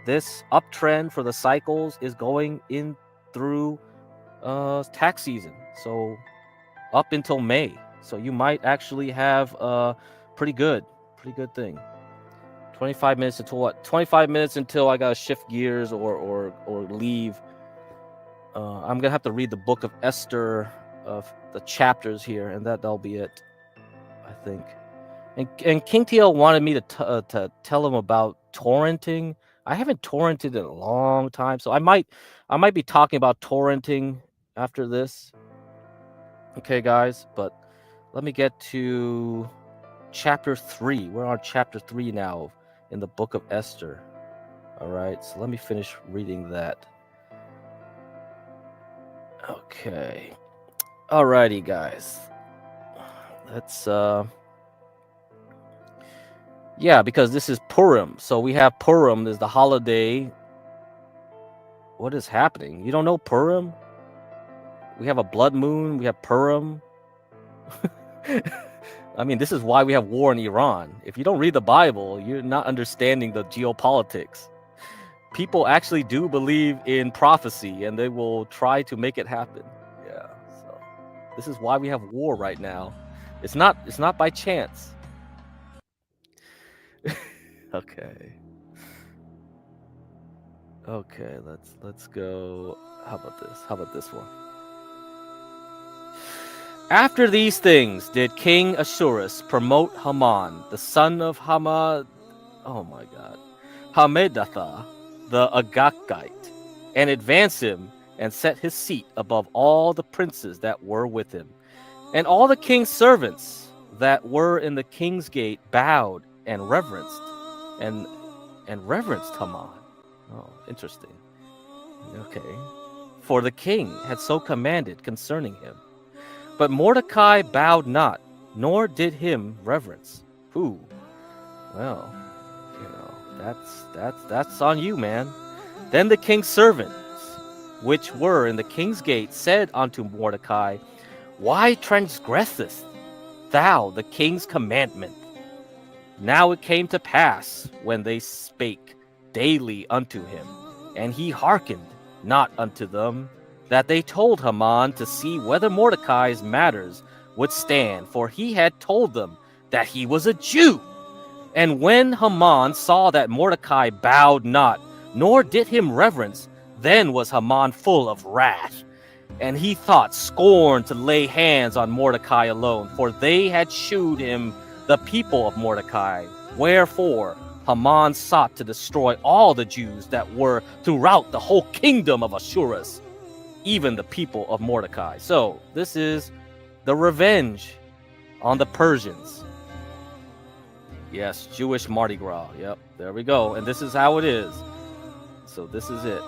this uptrend for the cycles is going in through tax season. So up until May. So you might actually have a pretty good thing. 25 minutes until what? 25 minutes until I gotta shift gears or leave. I'm gonna have to read the book of Esther of the chapters here, and that'll be it, I think. And King TL wanted me to tell him about torrenting. I haven't torrented in a long time, so I might be talking about torrenting after this. Okay, guys, but let me get to chapter 3. We're on chapter 3 now in the book of Esther. All right, so let me finish reading that. Okay. Alrighty, guys. Let's yeah, because this is Purim. So we have Purim is the holiday. What is happening? You don't know Purim? We have a blood moon. We have Purim. I mean, this is why we have war in Iran. If you don't read the Bible, you're not understanding the geopolitics. People actually do believe in prophecy, and they will try to make it happen. Yeah. So this is why we have war right now. It's not by chance. Okay. Okay, let's go. How about this one? After these things did King Ashurus promote Haman, the son of Hamad, oh my god, Hammedatha, the Agagite, and advance him and set his seat above all the princes that were with him. And all the king's servants that were in the king's gate bowed and reverenced Haman. Oh, interesting. Okay. For the king had so commanded concerning him. But Mordecai bowed not, nor did him reverence. Who? Well, you know, that's on you, man. Then the king's servants, which were in the king's gate, said unto Mordecai, Why transgressest thou the king's commandment? Now it came to pass, when they spake daily unto him, and he hearkened not unto them, that they told Haman to see whether Mordecai's matters would stand, for he had told them that he was a Jew. And when Haman saw that Mordecai bowed not, nor did him reverence, then was Haman full of wrath. And he thought scorn to lay hands on Mordecai alone, for they had shewed him the people of Mordecai. Wherefore Haman sought to destroy all the Jews that were throughout the whole kingdom of Ashurus, even the people of Mordecai. So this is the revenge on the Persians. Yes, Jewish Mardi Gras. Yep, there we go. And this is how it is. So this is it.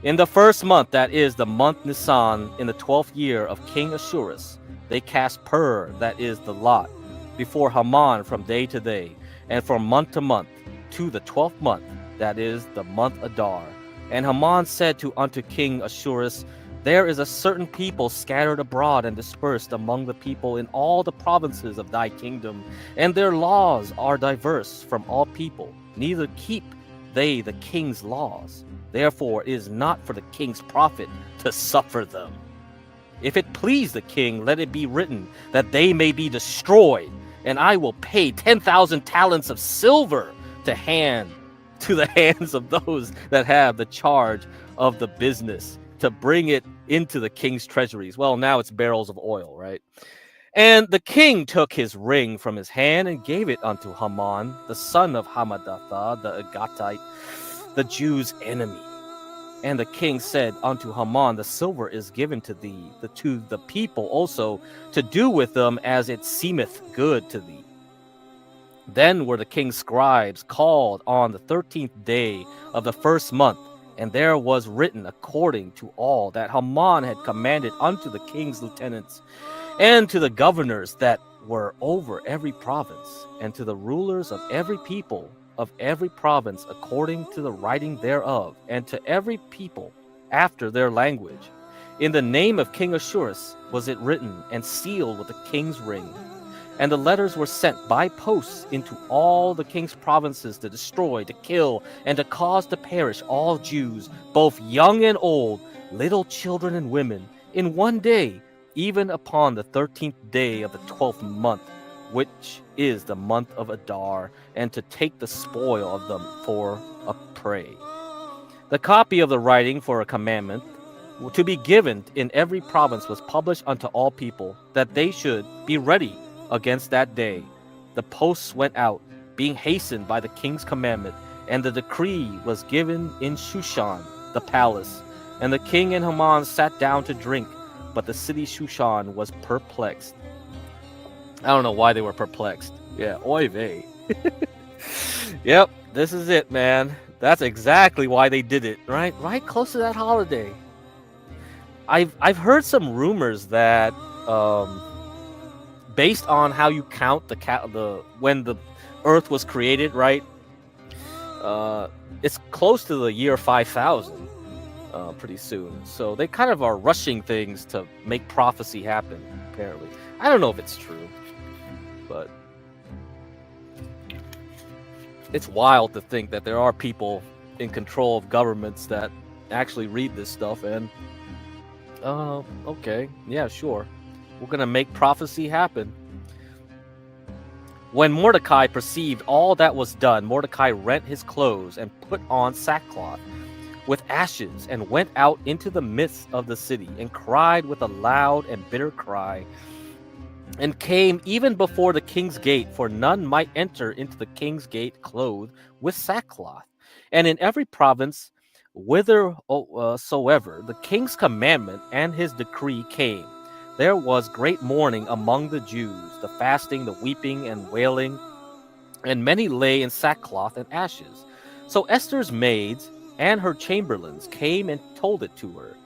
In the first month, that is the month Nisan, in the 12th year of King Ashurus, they cast pur, that is the lot, before Haman from day to day, and from month to month, to the 12th month, that is the month Adar. And Haman said unto King Ashurus, there is a certain people scattered abroad and dispersed among the people in all the provinces of thy kingdom, and their laws are diverse from all people, neither keep they the king's laws. Therefore it is not for the king's profit to suffer them. If it please the king, let it be written that they may be destroyed, and I will pay 10,000 talents of silver to the hands of those that have the charge of the business, to bring it into the king's treasuries. Well, now it's barrels of oil, right? And the king took his ring from his hand and gave it unto Haman, the son of Hammedatha, the Agatite, the Jews' enemy. And the king said unto Haman, the silver is given to thee, to the people also, to do with them as it seemeth good to thee. Then were the king's scribes called on the 13th day of the first month, and there was written according to all that Haman had commanded unto the king's lieutenants, and to the governors that were over every province, and to the rulers of every people of every province according to the writing thereof, and to every people after their language. In the name of King Ashurus was it written, and sealed with the king's ring. And the letters were sent by posts into all the king's provinces to destroy, to kill, and to cause to perish all Jews, both young and old, little children and women, in one day, even upon the 13th day of the 12th month, which is the month of Adar, and to take the spoil of them for a prey. The copy of the writing for a commandment to be given in every province was published unto all people, that they should be ready against that day. The posts went out, being hastened by the king's commandment, and the decree was given in Shushan, the palace. And the king and Haman sat down to drink, but the city Shushan was perplexed. I don't know why they were perplexed. Yeah, oy vey. Yep, this is it, man. That's exactly why they did it, right? Right close to that holiday. I've heard some rumors that based on how you count the when the Earth was created, right? It's close to the year 5000. Pretty soon. So they kind of are rushing things to make prophecy happen, apparently. I don't know if it's true, but it's wild to think that there are people in control of governments that actually read this stuff and, okay, yeah, sure. We're going to make prophecy happen. When Mordecai perceived all that was done, Mordecai rent his clothes and put on sackcloth with ashes, and went out into the midst of the city, and cried with a loud and bitter cry, and came even before the king's gate, for none might enter into the king's gate clothed with sackcloth. And in every province, whithersoever the king's commandment and his decree came, there was great mourning among the Jews, the fasting, the weeping, and wailing, and many lay in sackcloth and ashes. So Esther's maids and her chamberlains came and told it to her.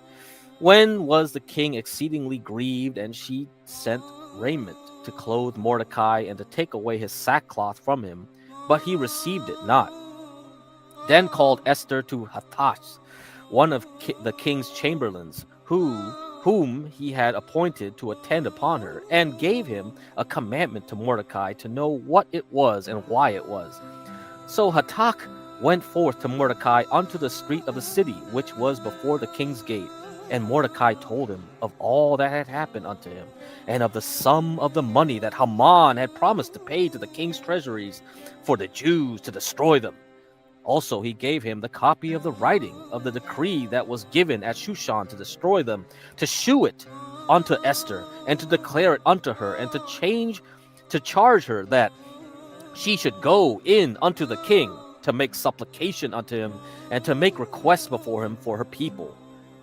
When was the king exceedingly grieved, and she sent raiment to clothe Mordecai and to take away his sackcloth from him, but he received it not. Then called Esther to Hathash, one of the king's chamberlains, whom he had appointed to attend upon her, and gave him a commandment to Mordecai to know what it was and why it was. So Hatach went forth to Mordecai unto the street of the city, which was before the king's gate. And Mordecai told him of all that had happened unto him, and of the sum of the money that Haman had promised to pay to the king's treasuries for the Jews to destroy them. Also he gave him the copy of the writing of the decree that was given at Shushan to destroy them, to shew it unto Esther, and to declare it unto her, and to charge her that she should go in unto the king to make supplication unto him, and to make requests before him for her people.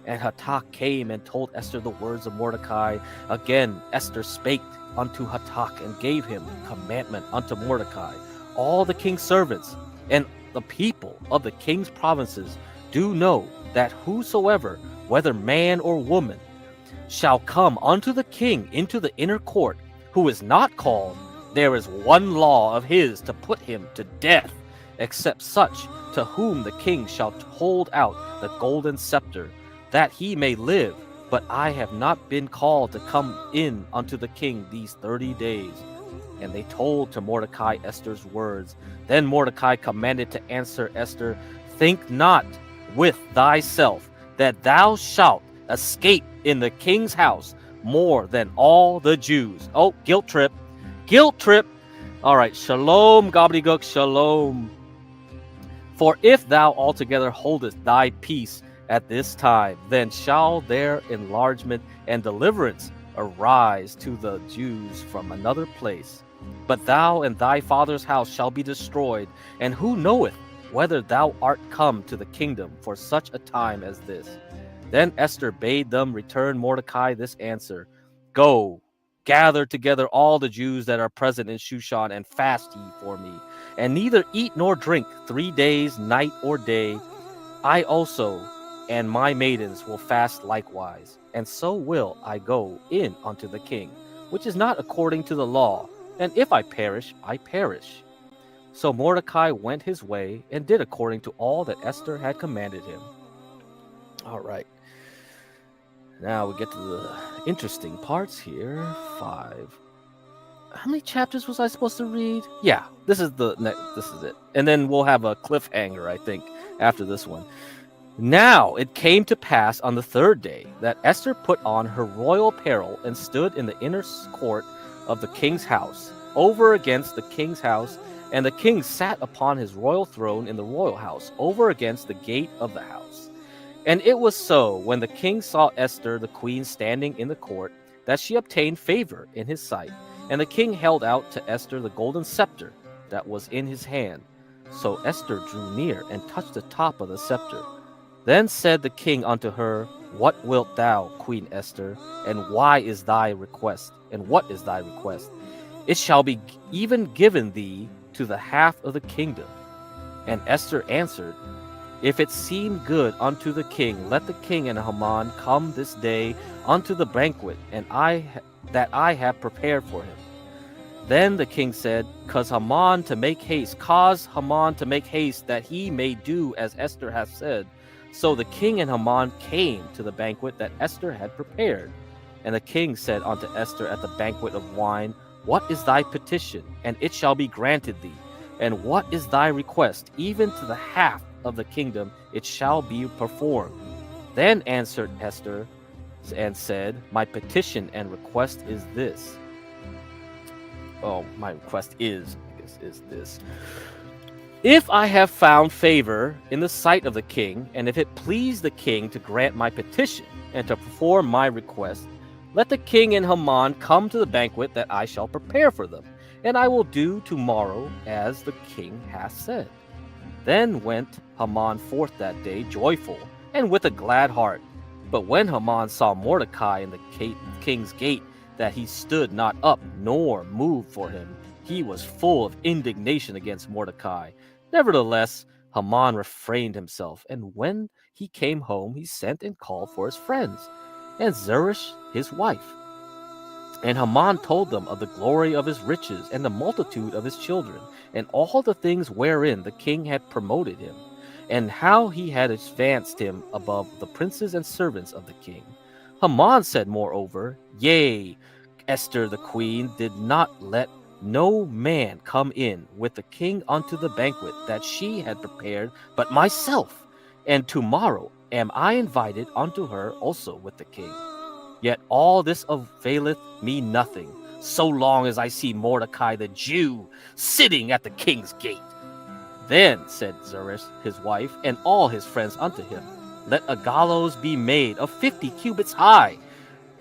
And Hatak came and told Esther the words of Mordecai. Again Esther spake unto Hatak, and gave him commandment unto Mordecai. All the king's servants and the people of the king's provinces do know that whosoever, whether man or woman, shall come unto the king into the inner court, who is not called, there is one law of his to put him to death, except such to whom the king shall hold out the golden scepter, that he may live. But I have not been called to come in unto the king these 30 days. And they told to Mordecai Esther's words. Then Mordecai commanded to answer Esther, think not with thyself that thou shalt escape in the king's house more than all the Jews. Oh, guilt trip. Guilt trip. All right. Shalom, gobbledygook. Shalom. For if thou altogether holdest thy peace at this time, then shall their enlargement and deliverance arise to the Jews from another place. But thou and thy father's house shall be destroyed, and who knoweth whether thou art come to the kingdom for such a time as this? Then Esther bade them return Mordecai this answer. Go, gather together all the Jews that are present in Shushan, and fast ye for me, and neither eat nor drink 3 days, night or day. I also and my maidens will fast likewise, and so will I go in unto the king, which is not according to the law, and if I perish, I perish. So Mordecai went his way and did according to all that Esther had commanded him. All right. Now we get to the interesting parts here. 5. How many chapters was I supposed to read? Yeah, this is it. And then we'll have a cliffhanger, I think, after this one. Now it came to pass on the 3rd day that Esther put on her royal apparel and stood in the inner court of the king's house, over against the king's house, and the king sat upon his royal throne in the royal house, over against the gate of the house. And it was so, when the king saw Esther the queen standing in the court, that she obtained favor in his sight. And the king held out to Esther the golden scepter that was in his hand. So Esther drew near and touched the top of the scepter. Then said the king unto her, What wilt thou, Queen Esther, and why is thy request? And what is thy request? It shall be even given thee to the half of the kingdom. And Esther answered, If it seem good unto the king, let the king and Haman come this day unto the banquet, and that I have prepared for him. Then the king said, Cause Haman to make haste, that he may do as Esther hath said. So the king and Haman came to the banquet that Esther had prepared. And the king said unto Esther at the banquet of wine, What is thy petition? And it shall be granted thee. And what is thy request? Even to the half of the kingdom it shall be performed. Then answered Esther and said, My petition and request is this. Oh, my request is this. If I have found favor in the sight of the king, and if it please the king to grant my petition and to perform my request, let the king and Haman come to the banquet that I shall prepare for them, and I will do tomorrow as the king hath said. Then went Haman forth that day joyful, and with a glad heart. But when Haman saw Mordecai in the king's gate, that he stood not up nor moved for him, he was full of indignation against Mordecai. Nevertheless, Haman refrained himself, and when he came home, he sent and called for his friends, and Zeresh his wife. And Haman told them of the glory of his riches, and the multitude of his children, and all the things wherein the king had promoted him, and how he had advanced him above the princes and servants of the king. Haman said moreover, Yea, Esther the queen did not let no man come in with the king unto the banquet that she had prepared, but myself. And tomorrow am I invited unto her also with the king. Yet all this availeth me nothing, so long as I see Mordecai the Jew sitting at the king's gate. Then said Zeresh his wife, and all his friends unto him, Let a gallows be made of 50 cubits high,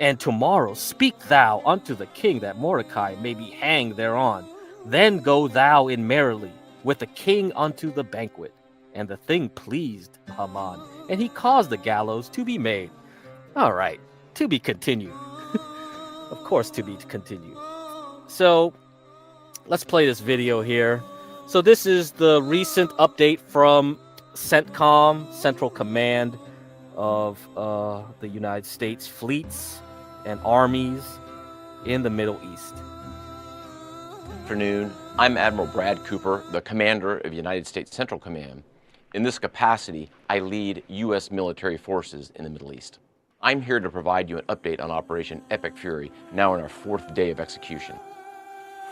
and tomorrow speak thou unto the king that Mordecai may be hanged thereon. Then go thou in merrily with the king unto the banquet. And the thing pleased Haman, and he caused the gallows to be made. All right, to be continued. Of course, to be continued. So, let's play this video here. So this is the recent update from CENTCOM, Central Command of the United States fleets and armies in the Middle East. Good afternoon. I'm Admiral Brad Cooper, the commander of United States Central Command. In this capacity, I lead U.S. military forces in the Middle East. I'm here to provide you an update on Operation Epic Fury, now in our 4th day of execution.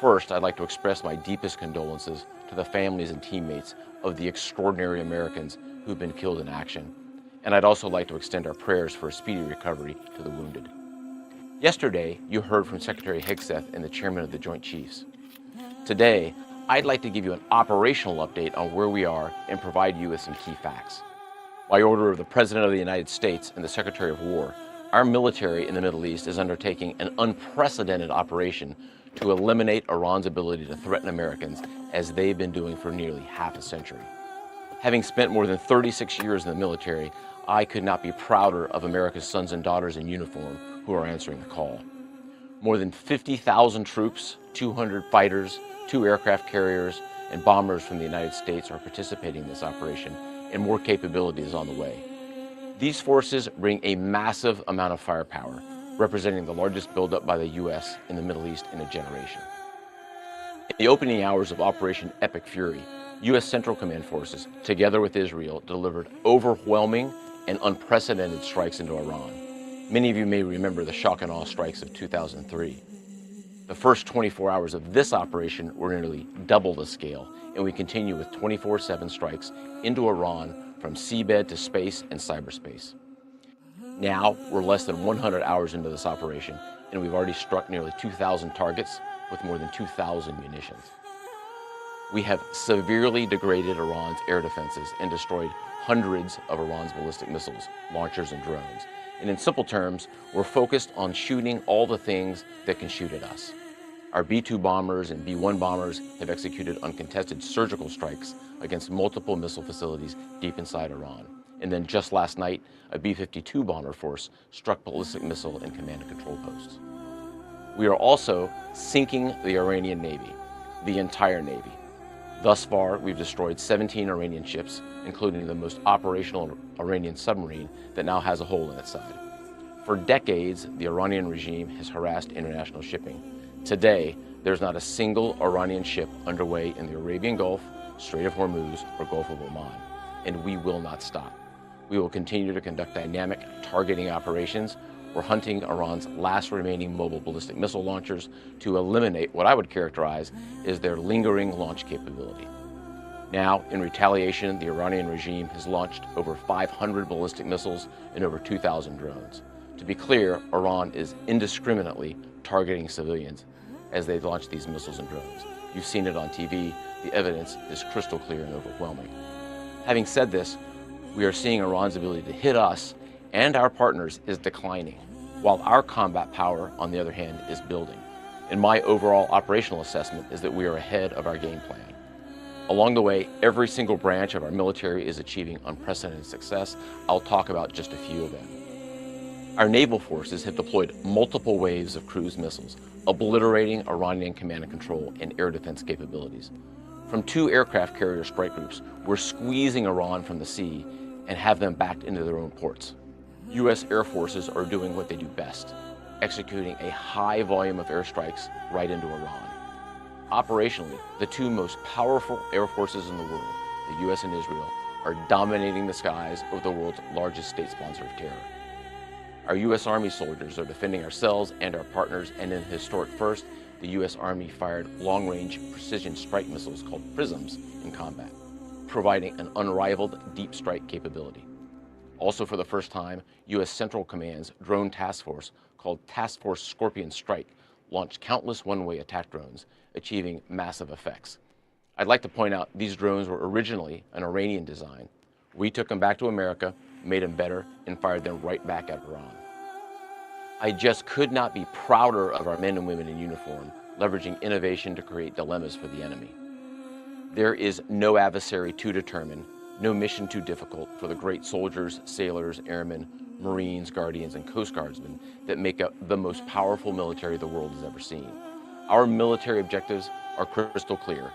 First, I'd like to express my deepest condolences to the families and teammates of the extraordinary Americans who've been killed in action. And I'd also like to extend our prayers for a speedy recovery to the wounded. Yesterday, you heard from Secretary Hegseth and the Chairman of the Joint Chiefs. Today, I'd like to give you an operational update on where we are and provide you with some key facts. By order of the President of the United States and the Secretary of War, our military in the Middle East is undertaking an unprecedented operation to eliminate Iran's ability to threaten Americans, as they've been doing for nearly half a century. Having spent more than 36 years in the military, I could not be prouder of America's sons and daughters in uniform who are answering the call. More than 50,000 troops, 200 fighters, 2 aircraft carriers, and bombers from the United States are participating in this operation, and more capability is on the way. These forces bring a massive amount of firepower, representing the largest buildup by the U.S. in the Middle East in a generation. In the opening hours of Operation Epic Fury, U.S. Central Command forces, together with Israel, delivered overwhelming and unprecedented strikes into Iran. Many of you may remember the shock and awe strikes of 2003. The first 24 hours of this operation were nearly double the scale, and we continue with 24/7 strikes into Iran from seabed to space and cyberspace. Now, we're less than 100 hours into this operation, and we've already struck nearly 2,000 targets with more than 2,000 munitions. We have severely degraded Iran's air defenses and destroyed hundreds of Iran's ballistic missiles, launchers, and drones. And in simple terms, we're focused on shooting all the things that can shoot at us. Our B-2 bombers and B-1 bombers have executed uncontested surgical strikes against multiple missile facilities deep inside Iran. And then just last night, a B-52 bomber force struck ballistic missile and command and control posts. We are also sinking the Iranian Navy, the entire Navy. Thus far, we've destroyed 17 Iranian ships, including the most operational Iranian submarine that now has a hole in its side. For decades, the Iranian regime has harassed international shipping. Today, there's not a single Iranian ship underway in the Arabian Gulf, Strait of Hormuz, or Gulf of Oman, and we will not stop. We will continue to conduct dynamic targeting operations. We're hunting Iran's last remaining mobile ballistic missile launchers to eliminate what I would characterize as their lingering launch capability. Now, in retaliation, the Iranian regime has launched over 500 ballistic missiles and over 2,000 drones. To be clear, Iran is indiscriminately targeting civilians as they launch these missiles and drones. You've seen it on TV. The evidence is crystal clear and overwhelming. Having said this, we are seeing Iran's ability to hit us and our partners is declining, while our combat power, on the other hand, is building. And my overall operational assessment is that we are ahead of our game plan. Along the way, every single branch of our military is achieving unprecedented success. I'll talk about just a few of them. Our naval forces have deployed multiple waves of cruise missiles, obliterating Iranian command and control and air defense capabilities. From 2 aircraft carrier strike groups, we're squeezing Iran from the sea and have them backed into their own ports. U.S. air forces are doing what they do best, executing a high volume of airstrikes right into Iran. Operationally, the 2 most powerful air forces in the world, the U.S. and Israel, are dominating the skies of the world's largest state sponsor of terror. Our U.S. Army soldiers are defending ourselves and our partners, and in a historic first, the U.S. Army fired long-range precision strike missiles called PRISMs in combat, providing an unrivaled deep strike capability. Also for the first time, U.S. Central Command's drone task force, called Task Force Scorpion Strike, launched countless one-way attack drones, achieving massive effects. I'd like to point out these drones were originally an Iranian design. We took them back to America, made them better, and fired them right back at Iran. I just could not be prouder of our men and women in uniform, leveraging innovation to create dilemmas for the enemy. There is no adversary too determined, no mission too difficult for the great soldiers, sailors, airmen, Marines, Guardians, and Coast Guardsmen that make up the most powerful military the world has ever seen. Our military objectives are crystal clear,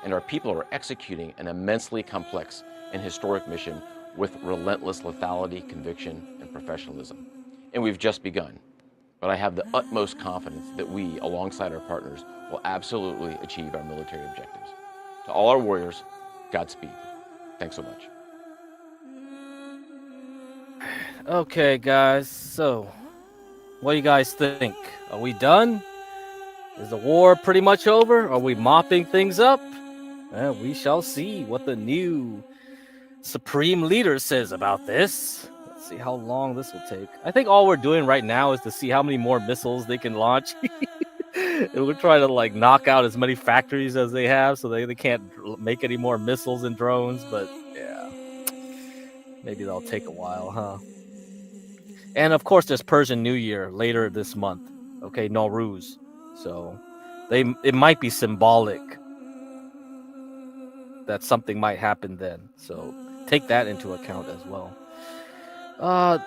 and our people are executing an immensely complex and historic mission with relentless lethality, conviction, and professionalism. And we've just begun. But I have the utmost confidence that we, alongside our partners, will absolutely achieve our military objectives. To all our warriors, Godspeed. Thanks so much. Okay, guys, so what do you guys think? Are we done? Is the war pretty much over? Are we mopping things up? Well, we shall see what the new Supreme Leader says about this. Let's see how long this will take. I think all we're doing right now is to see how many more missiles they can launch. And we're trying to like knock out as many factories as they have so they can't make any more missiles and drones. But yeah, maybe that'll take a while, huh? And of course, there's Persian New Year later this month. Okay, Nowruz. So it might be symbolic that something might happen then. So take that into account as well.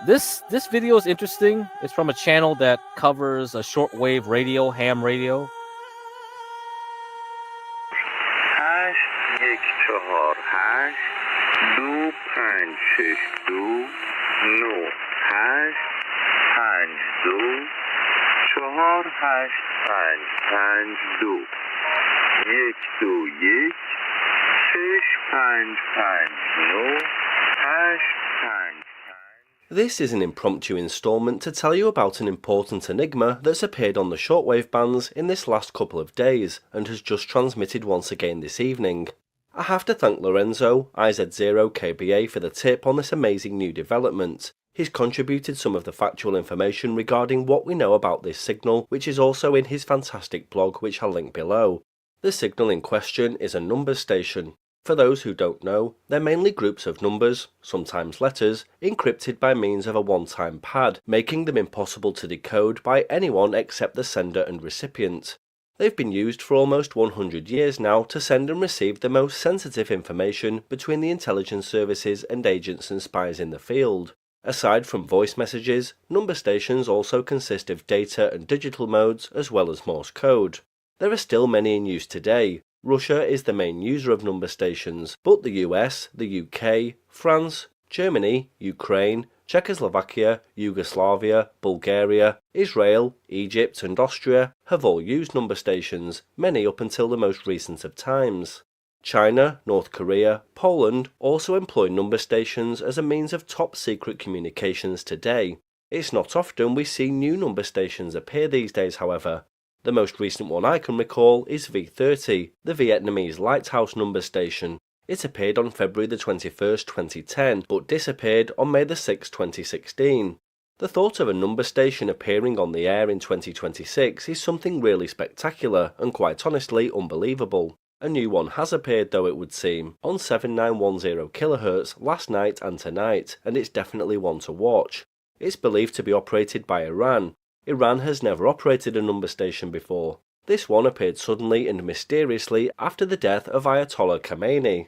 This video is interesting. It's from a channel that covers a shortwave radio, ham radio. This is an impromptu installment to tell you about an important enigma that's appeared on the shortwave bands in this last couple of days and has just transmitted once again this evening. I have to thank Lorenzo, IZ0KBA, for the tip on this amazing new development. He's contributed some of the factual information regarding what we know about this signal, which is also in his fantastic blog, which I'll link below. The signal in question is a numbers station. For those who don't know, they're mainly groups of numbers, sometimes letters, encrypted by means of a one-time pad, making them impossible to decode by anyone except the sender and recipient. They've been used for almost 100 years now to send and receive the most sensitive information between the intelligence services and agents and spies in the field. Aside from voice messages, number stations also consist of data and digital modes as well as Morse code. There are still many in use today. Russia is the main user of number stations, but the US, the UK, France, Germany, Ukraine, Czechoslovakia, Yugoslavia, Bulgaria, Israel, Egypt and Austria have all used number stations, many up until the most recent of times. China, North Korea, Poland also employ number stations as a means of top-secret communications today. It's not often we see new number stations appear these days, however. The most recent one I can recall is V30, the Vietnamese lighthouse number station. It appeared on February the 21st, 2010, but disappeared on May the 6th, 2016. The thought of a number station appearing on the air in 2026 is something really spectacular and quite honestly unbelievable. A new one has appeared though, it would seem, on 7910 kHz last night and tonight, and it's definitely one to watch. It's believed to be operated by Iran. Iran has never operated a number station before. This one appeared suddenly and mysteriously after the death of Ayatollah Khamenei.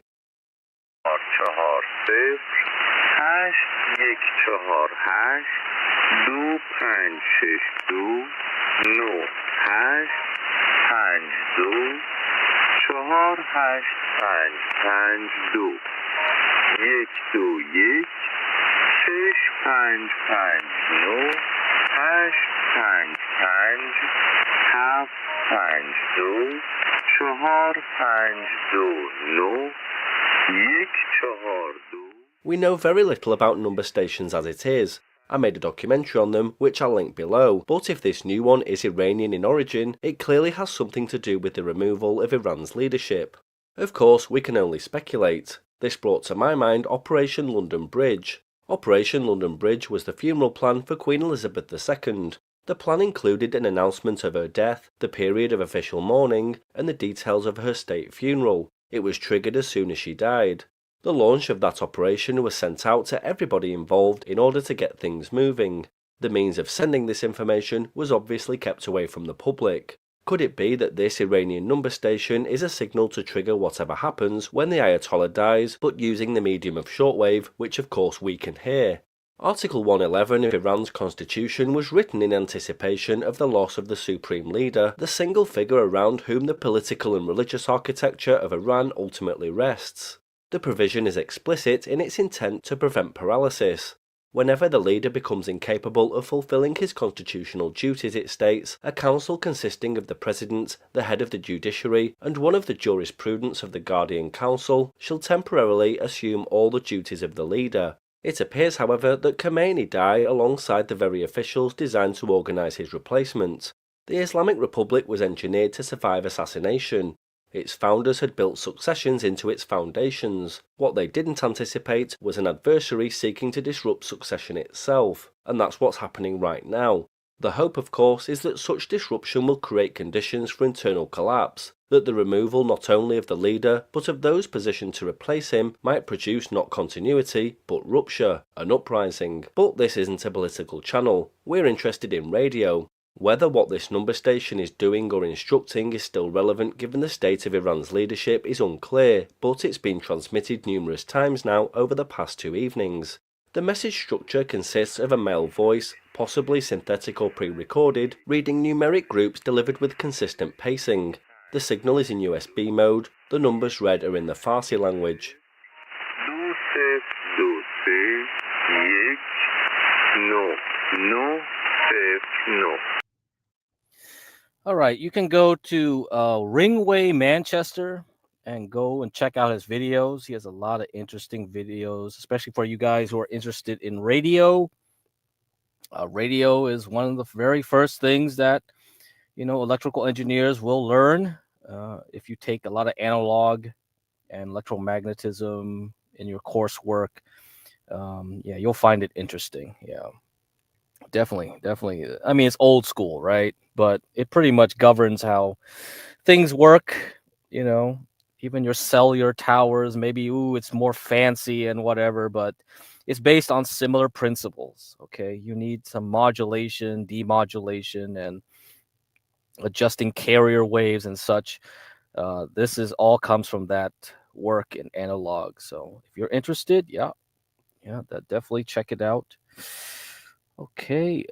We know very little about number stations as it is. I made a documentary on them which I'll link below, but if this new one is Iranian in origin, it clearly has something to do with the removal of Iran's leadership. Of course, we can only speculate. This brought to my mind Operation London Bridge. Operation London Bridge was the funeral plan for Queen Elizabeth II. The plan included an announcement of her death, the period of official mourning, and the details of her state funeral. It was triggered as soon as she died. The launch of that operation was sent out to everybody involved in order to get things moving. The means of sending this information was obviously kept away from the public. Could it be that this Iranian number station is a signal to trigger whatever happens when the Ayatollah dies, but using the medium of shortwave, which of course we can hear? Article 111 of Iran's constitution was written in anticipation of the loss of the supreme leader, the single figure around whom the political and religious architecture of Iran ultimately rests. The provision is explicit in its intent to prevent paralysis. Whenever the leader becomes incapable of fulfilling his constitutional duties, it states, a council consisting of the president, the head of the judiciary, and one of the jurisprudence of the guardian council shall temporarily assume all the duties of the leader. It appears, however, that Khomeini died alongside the very officials designed to organise his replacement. The Islamic Republic was engineered to survive assassination. Its founders had built successions into its foundations. What they didn't anticipate was an adversary seeking to disrupt succession itself, and that's what's happening right now. The hope, of course, is that such disruption will create conditions for internal collapse, that the removal not only of the leader, but of those positioned to replace him might produce not continuity, but rupture, an uprising. But this isn't a political channel. We're interested in radio. Whether what this number station is doing or instructing is still relevant given the state of Iran's leadership is unclear, but it's been transmitted numerous times now over the past 2 evenings. The message structure consists of a male voice, possibly synthetic or pre-recorded, reading numeric groups delivered with consistent pacing. The signal is in USB mode, the numbers read are in the Farsi language. Alright, you can go to Ringway Manchester and go and check out his videos. He has a lot of interesting videos, especially for you guys who are interested in radio. Radio is one of the very first things that, electrical engineers will learn. If you take a lot of analog and electromagnetism in your coursework, you'll find it interesting. Yeah. Definitely. I mean, it's old school, right? But it pretty much governs how things work, even your cellular towers, maybe, it's more fancy and whatever, but it's based on similar principles, okay? You need some modulation, demodulation, and adjusting carrier waves and such. This is all comes from that work in analog. So if you're interested, definitely check it out. Okay,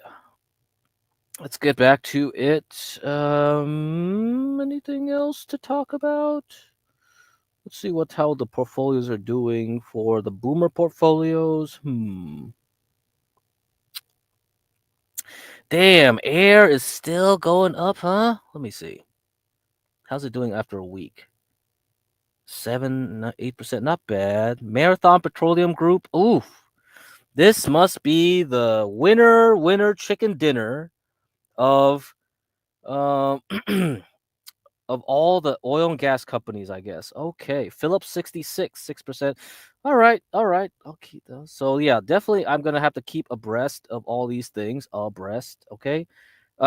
let's get back to it. Anything else to talk about? Let's see how the portfolios are doing for the boomer portfolios. Damn, air is still going up, huh? Let me see. How's it doing after a week? 8%, not bad. Marathon Petroleum Group, oof. This must be the winner chicken dinner of of all the oil and gas companies, I guess. Okay, Phillips 66, 6%. All right, I'll keep those. So yeah, definitely, I'm gonna have to keep abreast of all these things. Okay.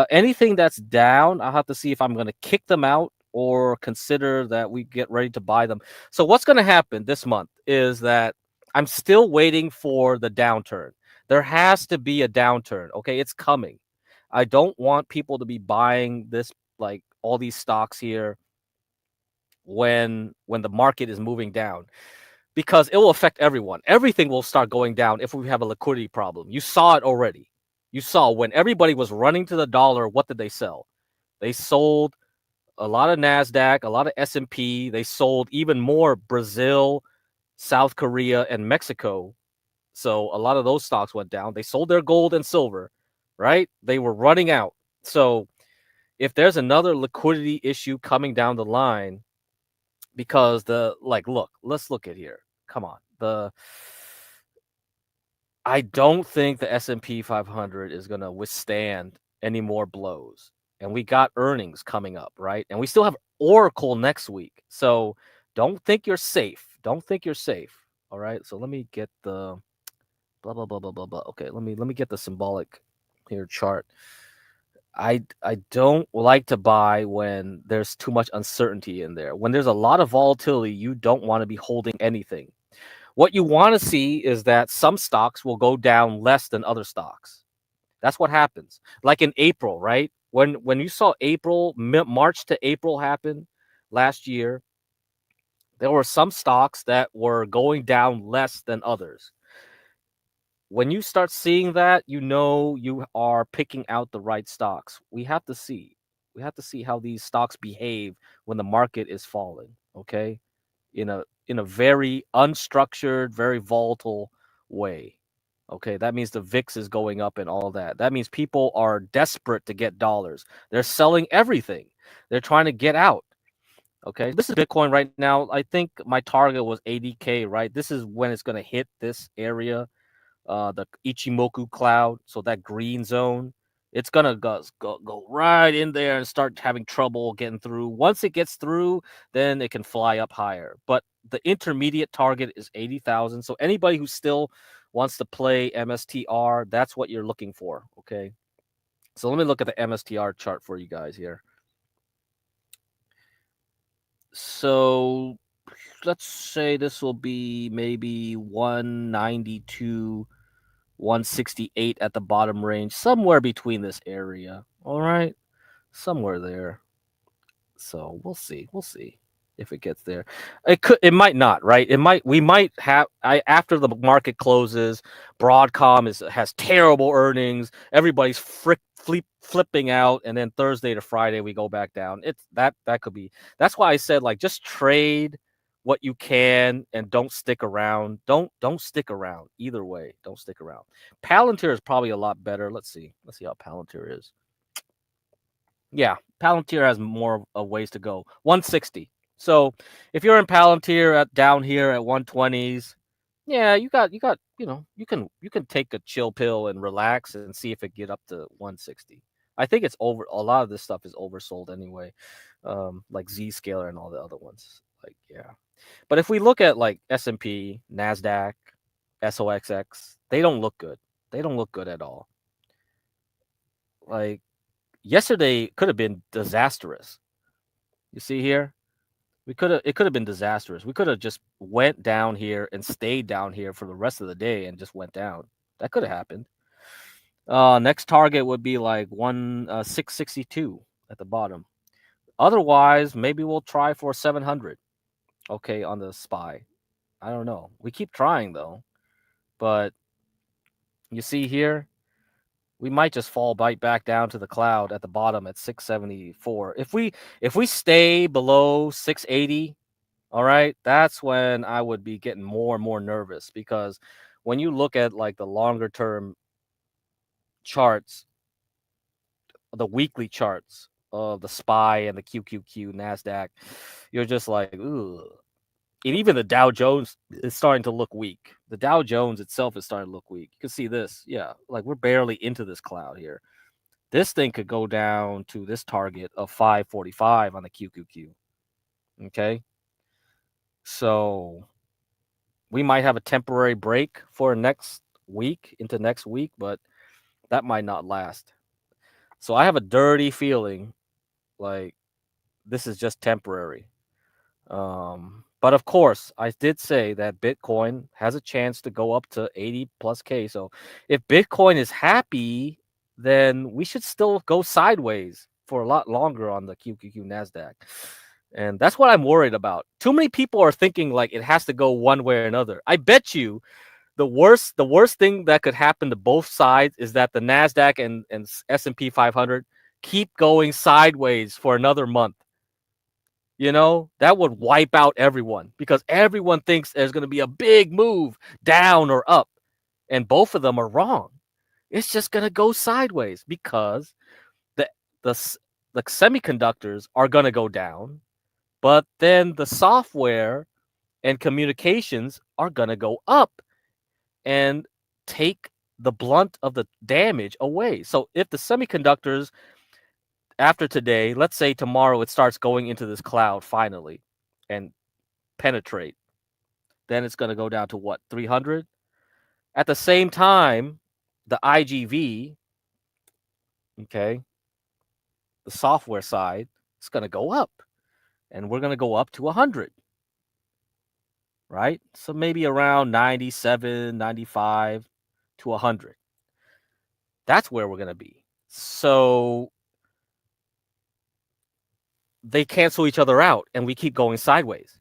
Anything that's down, I'll have to see if I'm gonna kick them out or consider that we get ready to buy them. So what's gonna happen this month is that I'm still waiting for the downturn. There has to be a downturn. Okay, it's coming. I don't want people to be buying this, like all these stocks here when the market is moving down, because it will affect everyone. Everything will start going down if we have a liquidity problem. You saw it already. You saw when everybody was running to the dollar, what did they sell? They sold a lot of NASDAQ, a lot of S&P. They sold even more Brazil, South Korea, and Mexico. So a lot of those stocks went down. They sold their gold and silver, right? They were running out. So if there's another liquidity issue coming down the line, because let's look at here. Come on. I don't think the S&P 500 is going to withstand any more blows. And we got earnings coming up, right? And we still have Oracle next week. So don't think you're safe. All right. So let me get the blah blah blah blah blah blah. Okay, let me get the symbolic here chart. I don't like to buy when there's too much uncertainty in there. When there's a lot of volatility, you don't want to be holding anything. What you want to see is that some stocks will go down less than other stocks. That's what happens. Like in April, right? When you saw March to April happen last year, there were some stocks that were going down less than others. When you start seeing that, you know you are picking out the right stocks. We have to see. We have to see how these stocks behave when the market is falling, okay? In a very unstructured, very volatile way. Okay, that means the VIX is going up and all that. That means people are desperate to get dollars. They're selling everything. They're trying to get out. Okay, this is Bitcoin right now. I think my target was 80K, right? This is when it's going to hit this area, the Ichimoku cloud, so that green zone. It's going to go right in there and start having trouble getting through. Once it gets through, then it can fly up higher. But the intermediate target is 80,000. So anybody who still wants to play MSTR, that's what you're looking for, okay? So let me look at the MSTR chart for you guys here. So let's say this will be maybe 192, 168 at the bottom range, somewhere between this area. All right, somewhere there. So we'll see. We'll see if it gets there. It might not, right? We might have. After the market closes, Broadcom has terrible earnings. Everybody's flipping out, and then Thursday to Friday we go back down. It's that could be. That's why I said like just trade what you can and don't stick around. Don't stick around either way. Don't stick around. Palantir is probably a lot better. Let's see how Palantir is. Yeah, Palantir has more ways to go. 160. So if you're in Palantir down here at 120s, yeah, you can take a chill pill and relax and see if it get up to 160. I think it's over. A lot of this stuff is oversold anyway, like Zscaler and all the other ones. Like yeah, but if we look at like S&P, Nasdaq, SOXX, they don't look good. They don't look good at all. Like yesterday could have been disastrous. You see here? It could have been disastrous. We could have just went down here and stayed down here for the rest of the day and just went down. That could have happened. Next target would be like 662 at the bottom. Otherwise, maybe we'll try for 700. Okay, on the SPY. I don't know. We keep trying though. But you see here, we might just fall back down to the cloud at the bottom at 674. If we stay below 680, all right, that's when I would be getting more and more nervous, because when you look at like the longer term charts, the weekly charts of the SPY and the QQQ Nasdaq, you're just like, ooh. And even the Dow Jones is starting to look weak. The Dow Jones itself is starting to look weak. You can see this. Yeah, like we're barely into this cloud here. This thing could go down to this target of 545 on the QQQ. Okay. So we might have a temporary break for next week into next week, but that might not last. So I have a dirty feeling like this is just temporary. But of course, I did say that Bitcoin has a chance to go up to 80 plus K. So if Bitcoin is happy, then we should still go sideways for a lot longer on the QQQ Nasdaq. And that's what I'm worried about. Too many people are thinking like it has to go one way or another. I bet you the worst thing that could happen to both sides is that the Nasdaq and S&P 500 keep going sideways for another month. You know, that would wipe out everyone, because everyone thinks there's going to be a big move down or up, and both of them are wrong. It's just going to go sideways because the semiconductors are going to go down, but then the software and communications are going to go up and take the blunt of the damage away. So if the semiconductors after today, let's say tomorrow it starts going into this cloud finally and penetrate, then it's going to go down to what, 300? At the same time, the IGV, okay, the software side, is going to go up, and we're going to go up to 100, right? So maybe around 97, 95 to 100. That's where we're going to be. So they cancel each other out, and we keep going sideways.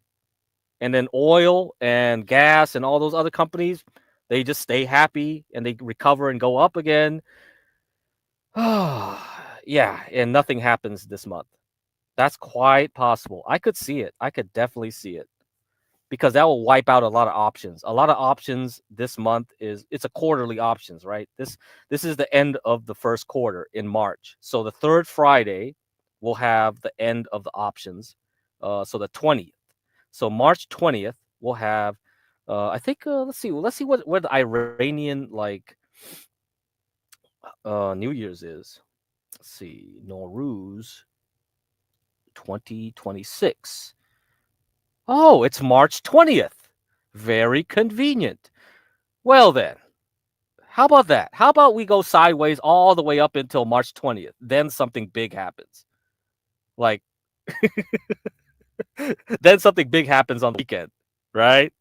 And then oil and gas and all those other companies, they just stay happy and they recover and go up again. Yeah, and nothing happens this month. That's quite possible. I could see it. I could definitely see it because that will wipe out a lot of options. A lot of options this month it's a quarterly options, right? This is the end of the first quarter in March. So the third Friday will have the end of the options. So the 20th. So March 20th we'll have I think let's see what the Iranian like New Year's is. Let's see. Nowruz 2026. Oh, it's March 20th. Very convenient. Well, then, how about that? How about we go sideways all the way up until March 20th? Then something big happens. Like, then something big happens on the weekend, right?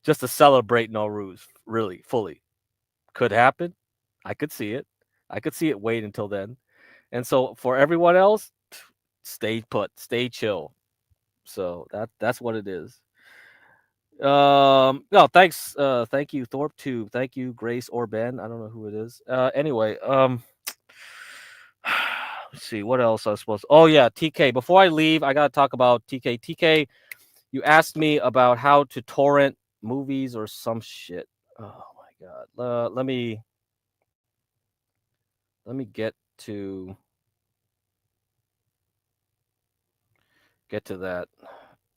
Just to celebrate Nowruz, really, fully. Could happen. I could see it. I could see it wait until then. And so for everyone else, stay put, stay chill. So that's what it is. No, thanks. Thank you, Thorpe too. Thank you, Grace or Ben. I don't know who it is. Anyway, let's see what else I was supposed to. Oh yeah, TK. Before I leave, I gotta talk about TK. TK, you asked me about how to torrent movies or some shit. Oh my god. Let me get to that.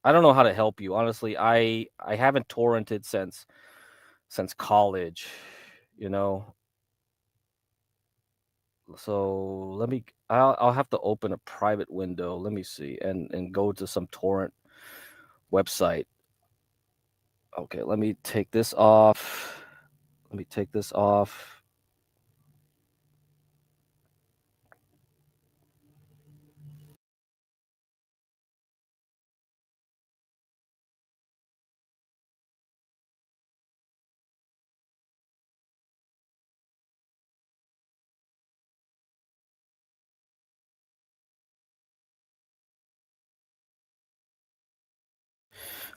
I don't know how to help you. Honestly, I haven't torrented since college, you know. So I'll have to open a private window. Let me see and go to some torrent website. Okay, let me take this off. Let me take this off.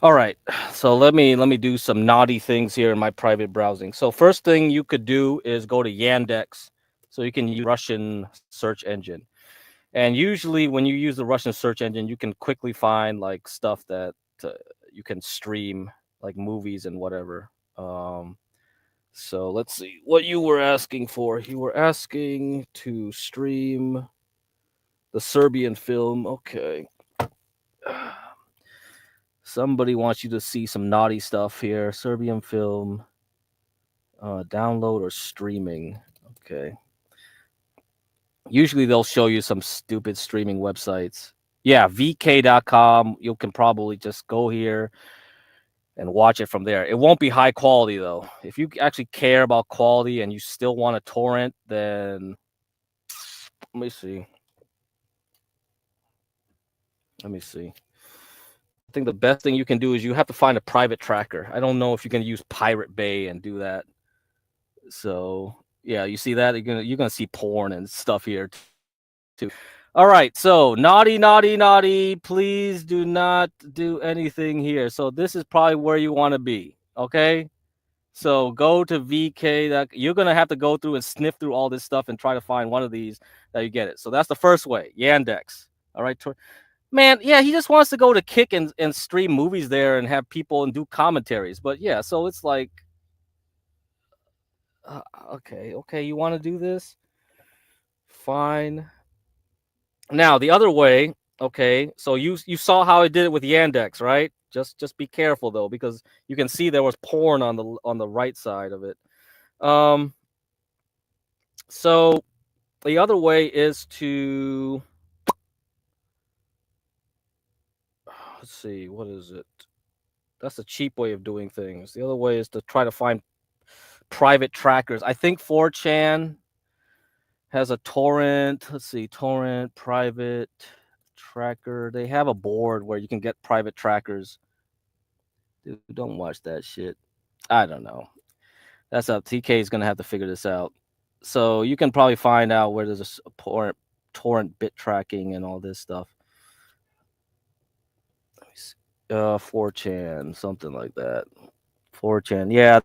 All right. So let me do some naughty things here in my private browsing. So first thing you could do is go to Yandex. So you can use Russian search engine. And usually when you use the Russian search engine, you can quickly find like stuff that you can stream like movies and whatever. So let's see what you were asking for. You were asking to stream the Serbian film. Okay. Somebody wants you to see some naughty stuff here. Serbian film, download or streaming. Okay. Usually they'll show you some stupid streaming websites. Yeah, vk.com. You can probably just go here and watch it from there. It won't be high quality though. If you actually care about quality and you still want to torrent, then let me see. Let me see. I think the best thing you can do is you have to find a private tracker. I don't know if you can use Pirate Bay and do that. So yeah, you see that you're gonna see porn and stuff here too. All right, so naughty, naughty, naughty. Please do not do anything here. So this is probably where you want to be. Okay. So go to VK. That you're gonna have to go through and sniff through all this stuff and try to find one of these that you get it. So that's the first way. Yandex. All right. Man, yeah, he just wants to go to Kick and stream movies there and have people and do commentaries. But yeah, so it's like, okay, you want to do this? Fine. Now the other way, okay. So you saw how I did it with Yandex, right? Just be careful though, because you can see there was porn on the right side of it. So the other way is to let's see, what is it? That's the cheap way of doing things. The other way is to try to find private trackers. I think 4chan has a torrent. Let's see, torrent private tracker. They have a board where you can get private trackers. Dude, don't watch that shit. I don't know. That's up. TK is gonna have to figure this out. So you can probably find out where there's a torrent bit tracking and all this stuff. 4chan, something like that. 4chan, yeah.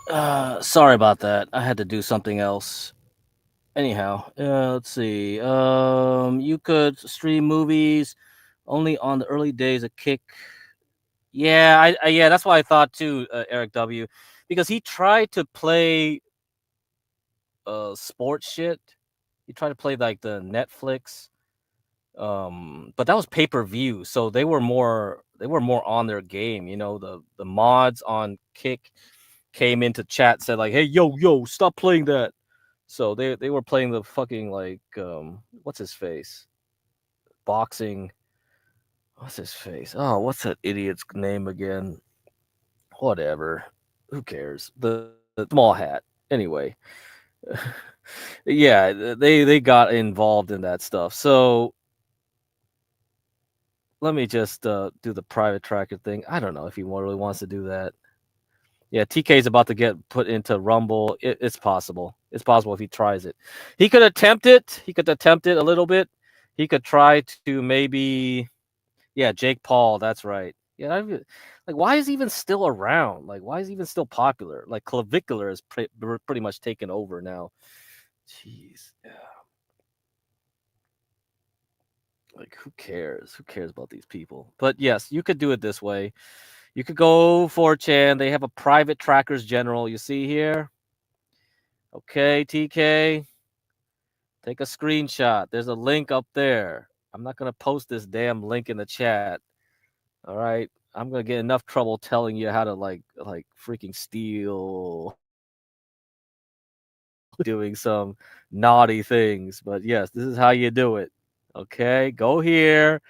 Sorry about that. I had to do something else. Anyhow, let's see. You could stream movies only on the early days of Kick. Yeah, yeah, that's what I thought too, Eric W. Because he tried to play sports shit. He tried to play like the Netflix. But that was pay-per-view, so they were more on their game. You know, the mods on Kick came into chat, said like, "Hey, yo, stop playing that." So they were playing the fucking like what's his face? Boxing. What's his face? Oh, what's that idiot's name again? Whatever. Who cares? The small hat. Anyway. Yeah, they got involved in that stuff. So let me just do the private tracker thing. I don't know if he really wants to do that. Yeah, TK is about to get put into Rumble. It's possible. It's possible if he tries it. He could attempt it. He could attempt it a little bit. He could try to maybe, yeah, Jake Paul. That's right. Yeah, like why is he even still around? Like why is he even still popular? Like Clavicular is pretty much taken over now. Jeez. Yeah. Like who cares? Who cares about these people? But yes, you could do it this way. You could go 4chan. They have a private trackers general. You see here? Okay, TK. Take a screenshot. There's a link up there. I'm not going to post this damn link in the chat. All right? I'm going to get enough trouble telling you how to like freaking steal doing some naughty things. But yes, this is how you do it. Okay? Go here.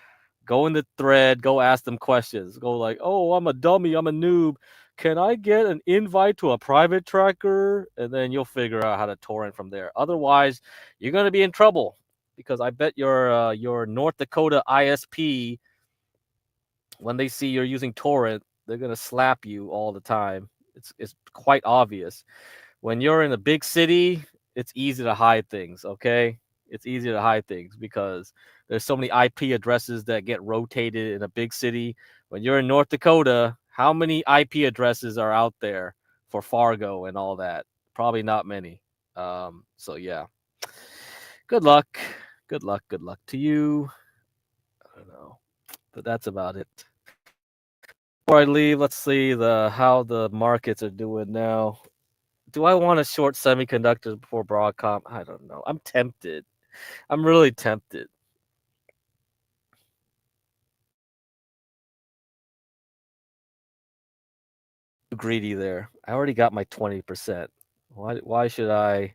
Go in the thread, go ask them questions. Go like, "Oh, I'm a dummy, I'm a noob. Can I get an invite to a private tracker?" And then you'll figure out how to torrent from there. Otherwise, you're gonna be in trouble because I bet your North Dakota ISP, when they see you're using torrent, they're gonna slap you all the time. It's quite obvious. When you're in a big city, it's easy to hide things, okay? It's easy to hide things because there's so many IP addresses that get rotated in a big city. When you're in North Dakota, how many IP addresses are out there for Fargo and all that? Probably not many. So yeah. Good luck. Good luck. Good luck to you. I don't know. But that's about it. Before I leave, let's see how the markets are doing now. Do I want to short semiconductors before Broadcom? I don't know. I'm tempted. I'm really tempted. Greedy there. I already got my 20%. Why should I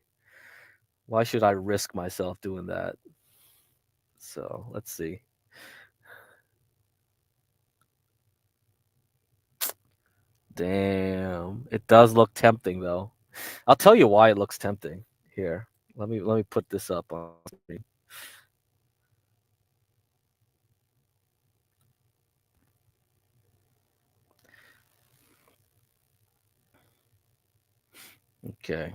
risk myself doing that? So, let's see. Damn. It does look tempting though. I'll tell you why it looks tempting. Here. Let me put this up on screen. Okay.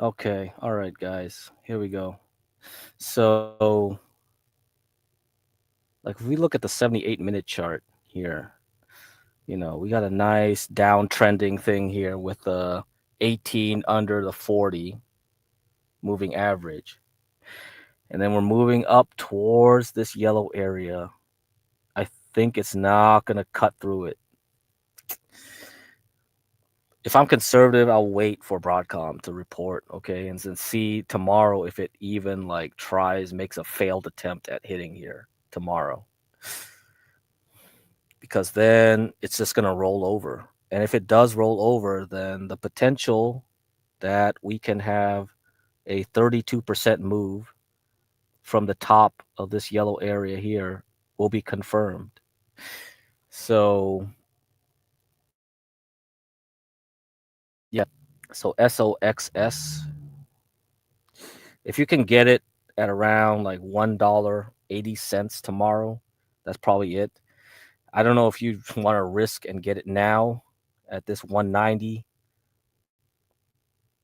Okay. All right, guys. Here we go. So, like if we look at the 78-minute chart here, you know, we got a nice downtrending thing here with the 18 under the 40 moving average. And then we're moving up towards this yellow area. I think it's not going to cut through it. If I'm conservative, I'll wait for Broadcom to report, okay, and then see tomorrow if it even like makes a failed attempt at hitting here tomorrow. Because then it's just going to roll over. And if it does roll over, then the potential that we can have a 32% move from the top of this yellow area here will be confirmed. So So SOXS, if you can get it at around like $1.80 tomorrow, that's probably it. I don't know if you want to risk and get it now at this 190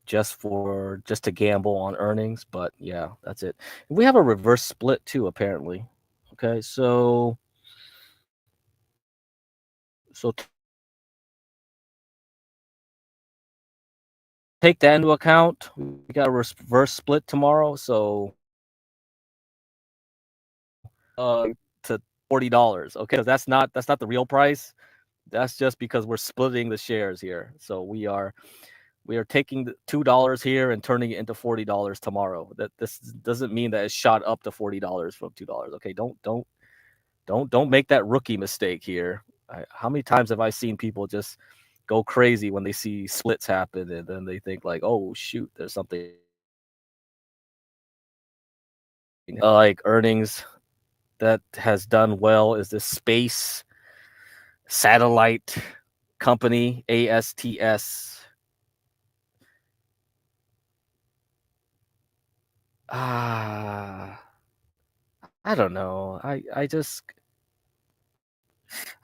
just to gamble on earnings, but yeah, that's it. We have a reverse split too, apparently. Okay, so take that into account. We got a reverse split tomorrow, so to $40. Okay, because that's not the real price. That's just because we're splitting the shares here. So we are taking the $2 here and turning it into $40 tomorrow. That this doesn't mean that it shot up to $40 from $2. Okay, don't make that rookie mistake here. How many times have I seen people just go crazy when they see splits happen and then they think like, oh shoot, there's something like earnings that has done well is this space satellite company ASTS. I don't know. I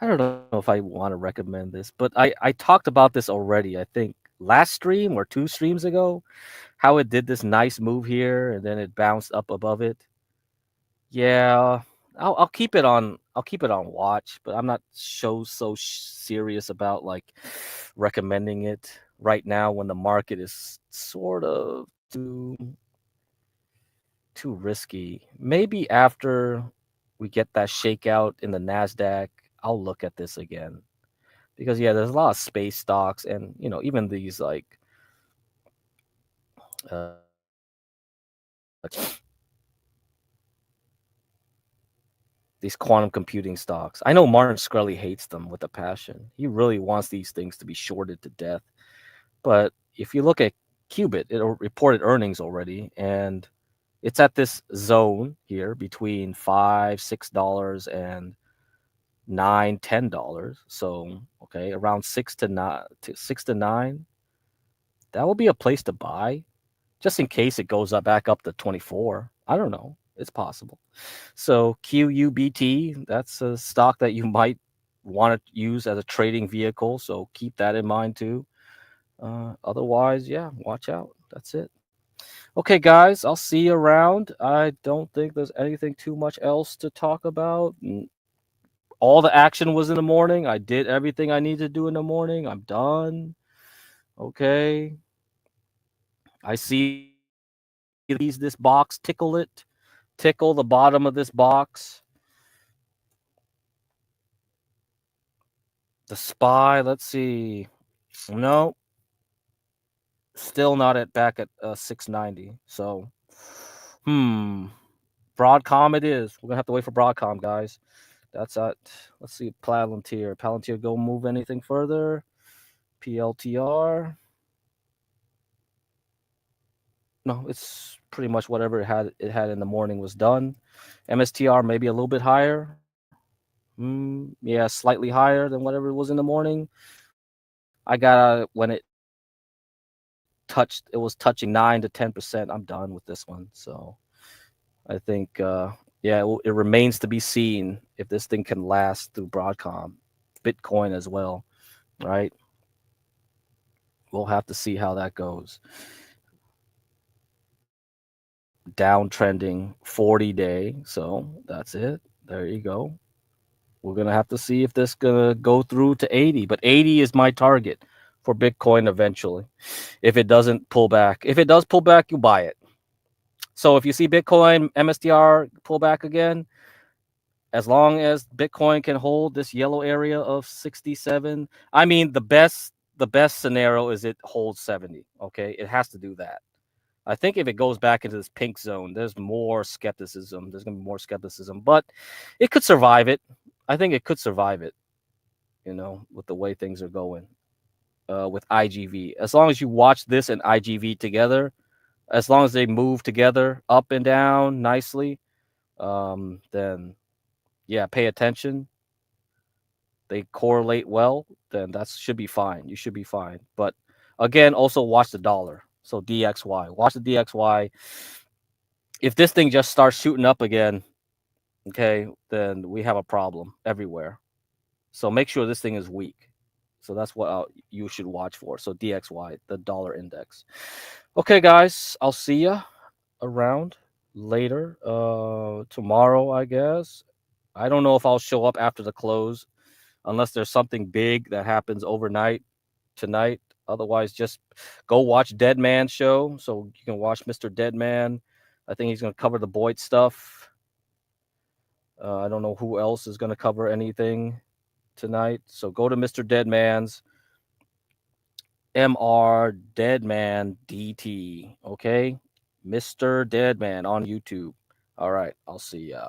don't know if I want to recommend this, but I talked about this already. I think last stream or 2 streams ago, how it did this nice move here and then it bounced up above it. Yeah, I'll keep it on watch, but I'm not so serious about like recommending it right now when the market is sort of too risky. Maybe after we get that shakeout in the Nasdaq, I'll look at this again because yeah, there's a lot of space stocks and even these like uh, these quantum computing stocks. I know Martin Shkreli hates them with a passion. He really wants these things to be shorted to death. But if you look at Qubit, it reported earnings already, and it's at this zone here between $5, $6 and $9, $10. So okay, around 6 to 9. That will be a place to buy, just in case it goes back up to 24. I don't know. It's possible. So QUBT, that's a stock that you might want to use as a trading vehicle. So keep that in mind too. Otherwise, yeah, watch out. That's it. Okay, guys, I'll see you around. I don't think there's anything too much else to talk about. All the action was in the morning. I did everything I need to do in the morning. I'm done. Okay. I see this box, tickle it. Tickle the bottom of this box. The SPY, let's see. No, still not back at 690. So, Broadcom it is. We're gonna have to wait for Broadcom, guys. That's at. Let's see, Palantir. Palantir, go move anything further. PLTR. No, it's pretty much whatever it had in the morning was done. MSTR maybe a little bit higher. Yeah, slightly higher than whatever it was in the morning. I got when it was touching 9 to 10%. I'm done with this one. So I think it remains to be seen if this thing can last through Broadcom, Bitcoin as well, right? We'll have to see how that goes. Downtrending 40-day. So that's it. There you go. We're going to have to see if this going to go through to 80. But 80 is my target for Bitcoin eventually. If it doesn't pull back. If it does pull back, you buy it. So if you see Bitcoin, MSTR pull back again, as long as Bitcoin can hold this yellow area of 67, I mean, the best scenario is it holds 70. Okay, it has to do that. I think if it goes back into this pink zone, there's more skepticism. There's going to be more skepticism, but it could survive it. I think it could survive it, with the way things are going with IGV. As long as you watch this and IGV together, as long as they move together up and down nicely, then yeah, pay attention. They correlate well, then that should be fine. You should be fine. But Again, also watch the dollar. So DXY. Watch the DXY. If this thing just starts shooting up again, okay, then we have a problem everywhere. So make sure this thing is weak. So that's what you should watch for. So DXY, the dollar index. Okay, guys, I'll see you around later. Tomorrow, I guess. I don't know if I'll show up after the close unless there's something big that happens overnight tonight. Otherwise, just go watch Dead Man show. So you can watch Mr. Dead Man. I think he's going to cover the Boyd stuff. I don't know who else is going to cover anything tonight. So go to Mr. Deadman's MR Deadman DT. Okay, Mr. Deadman on YouTube. All right, I'll see ya.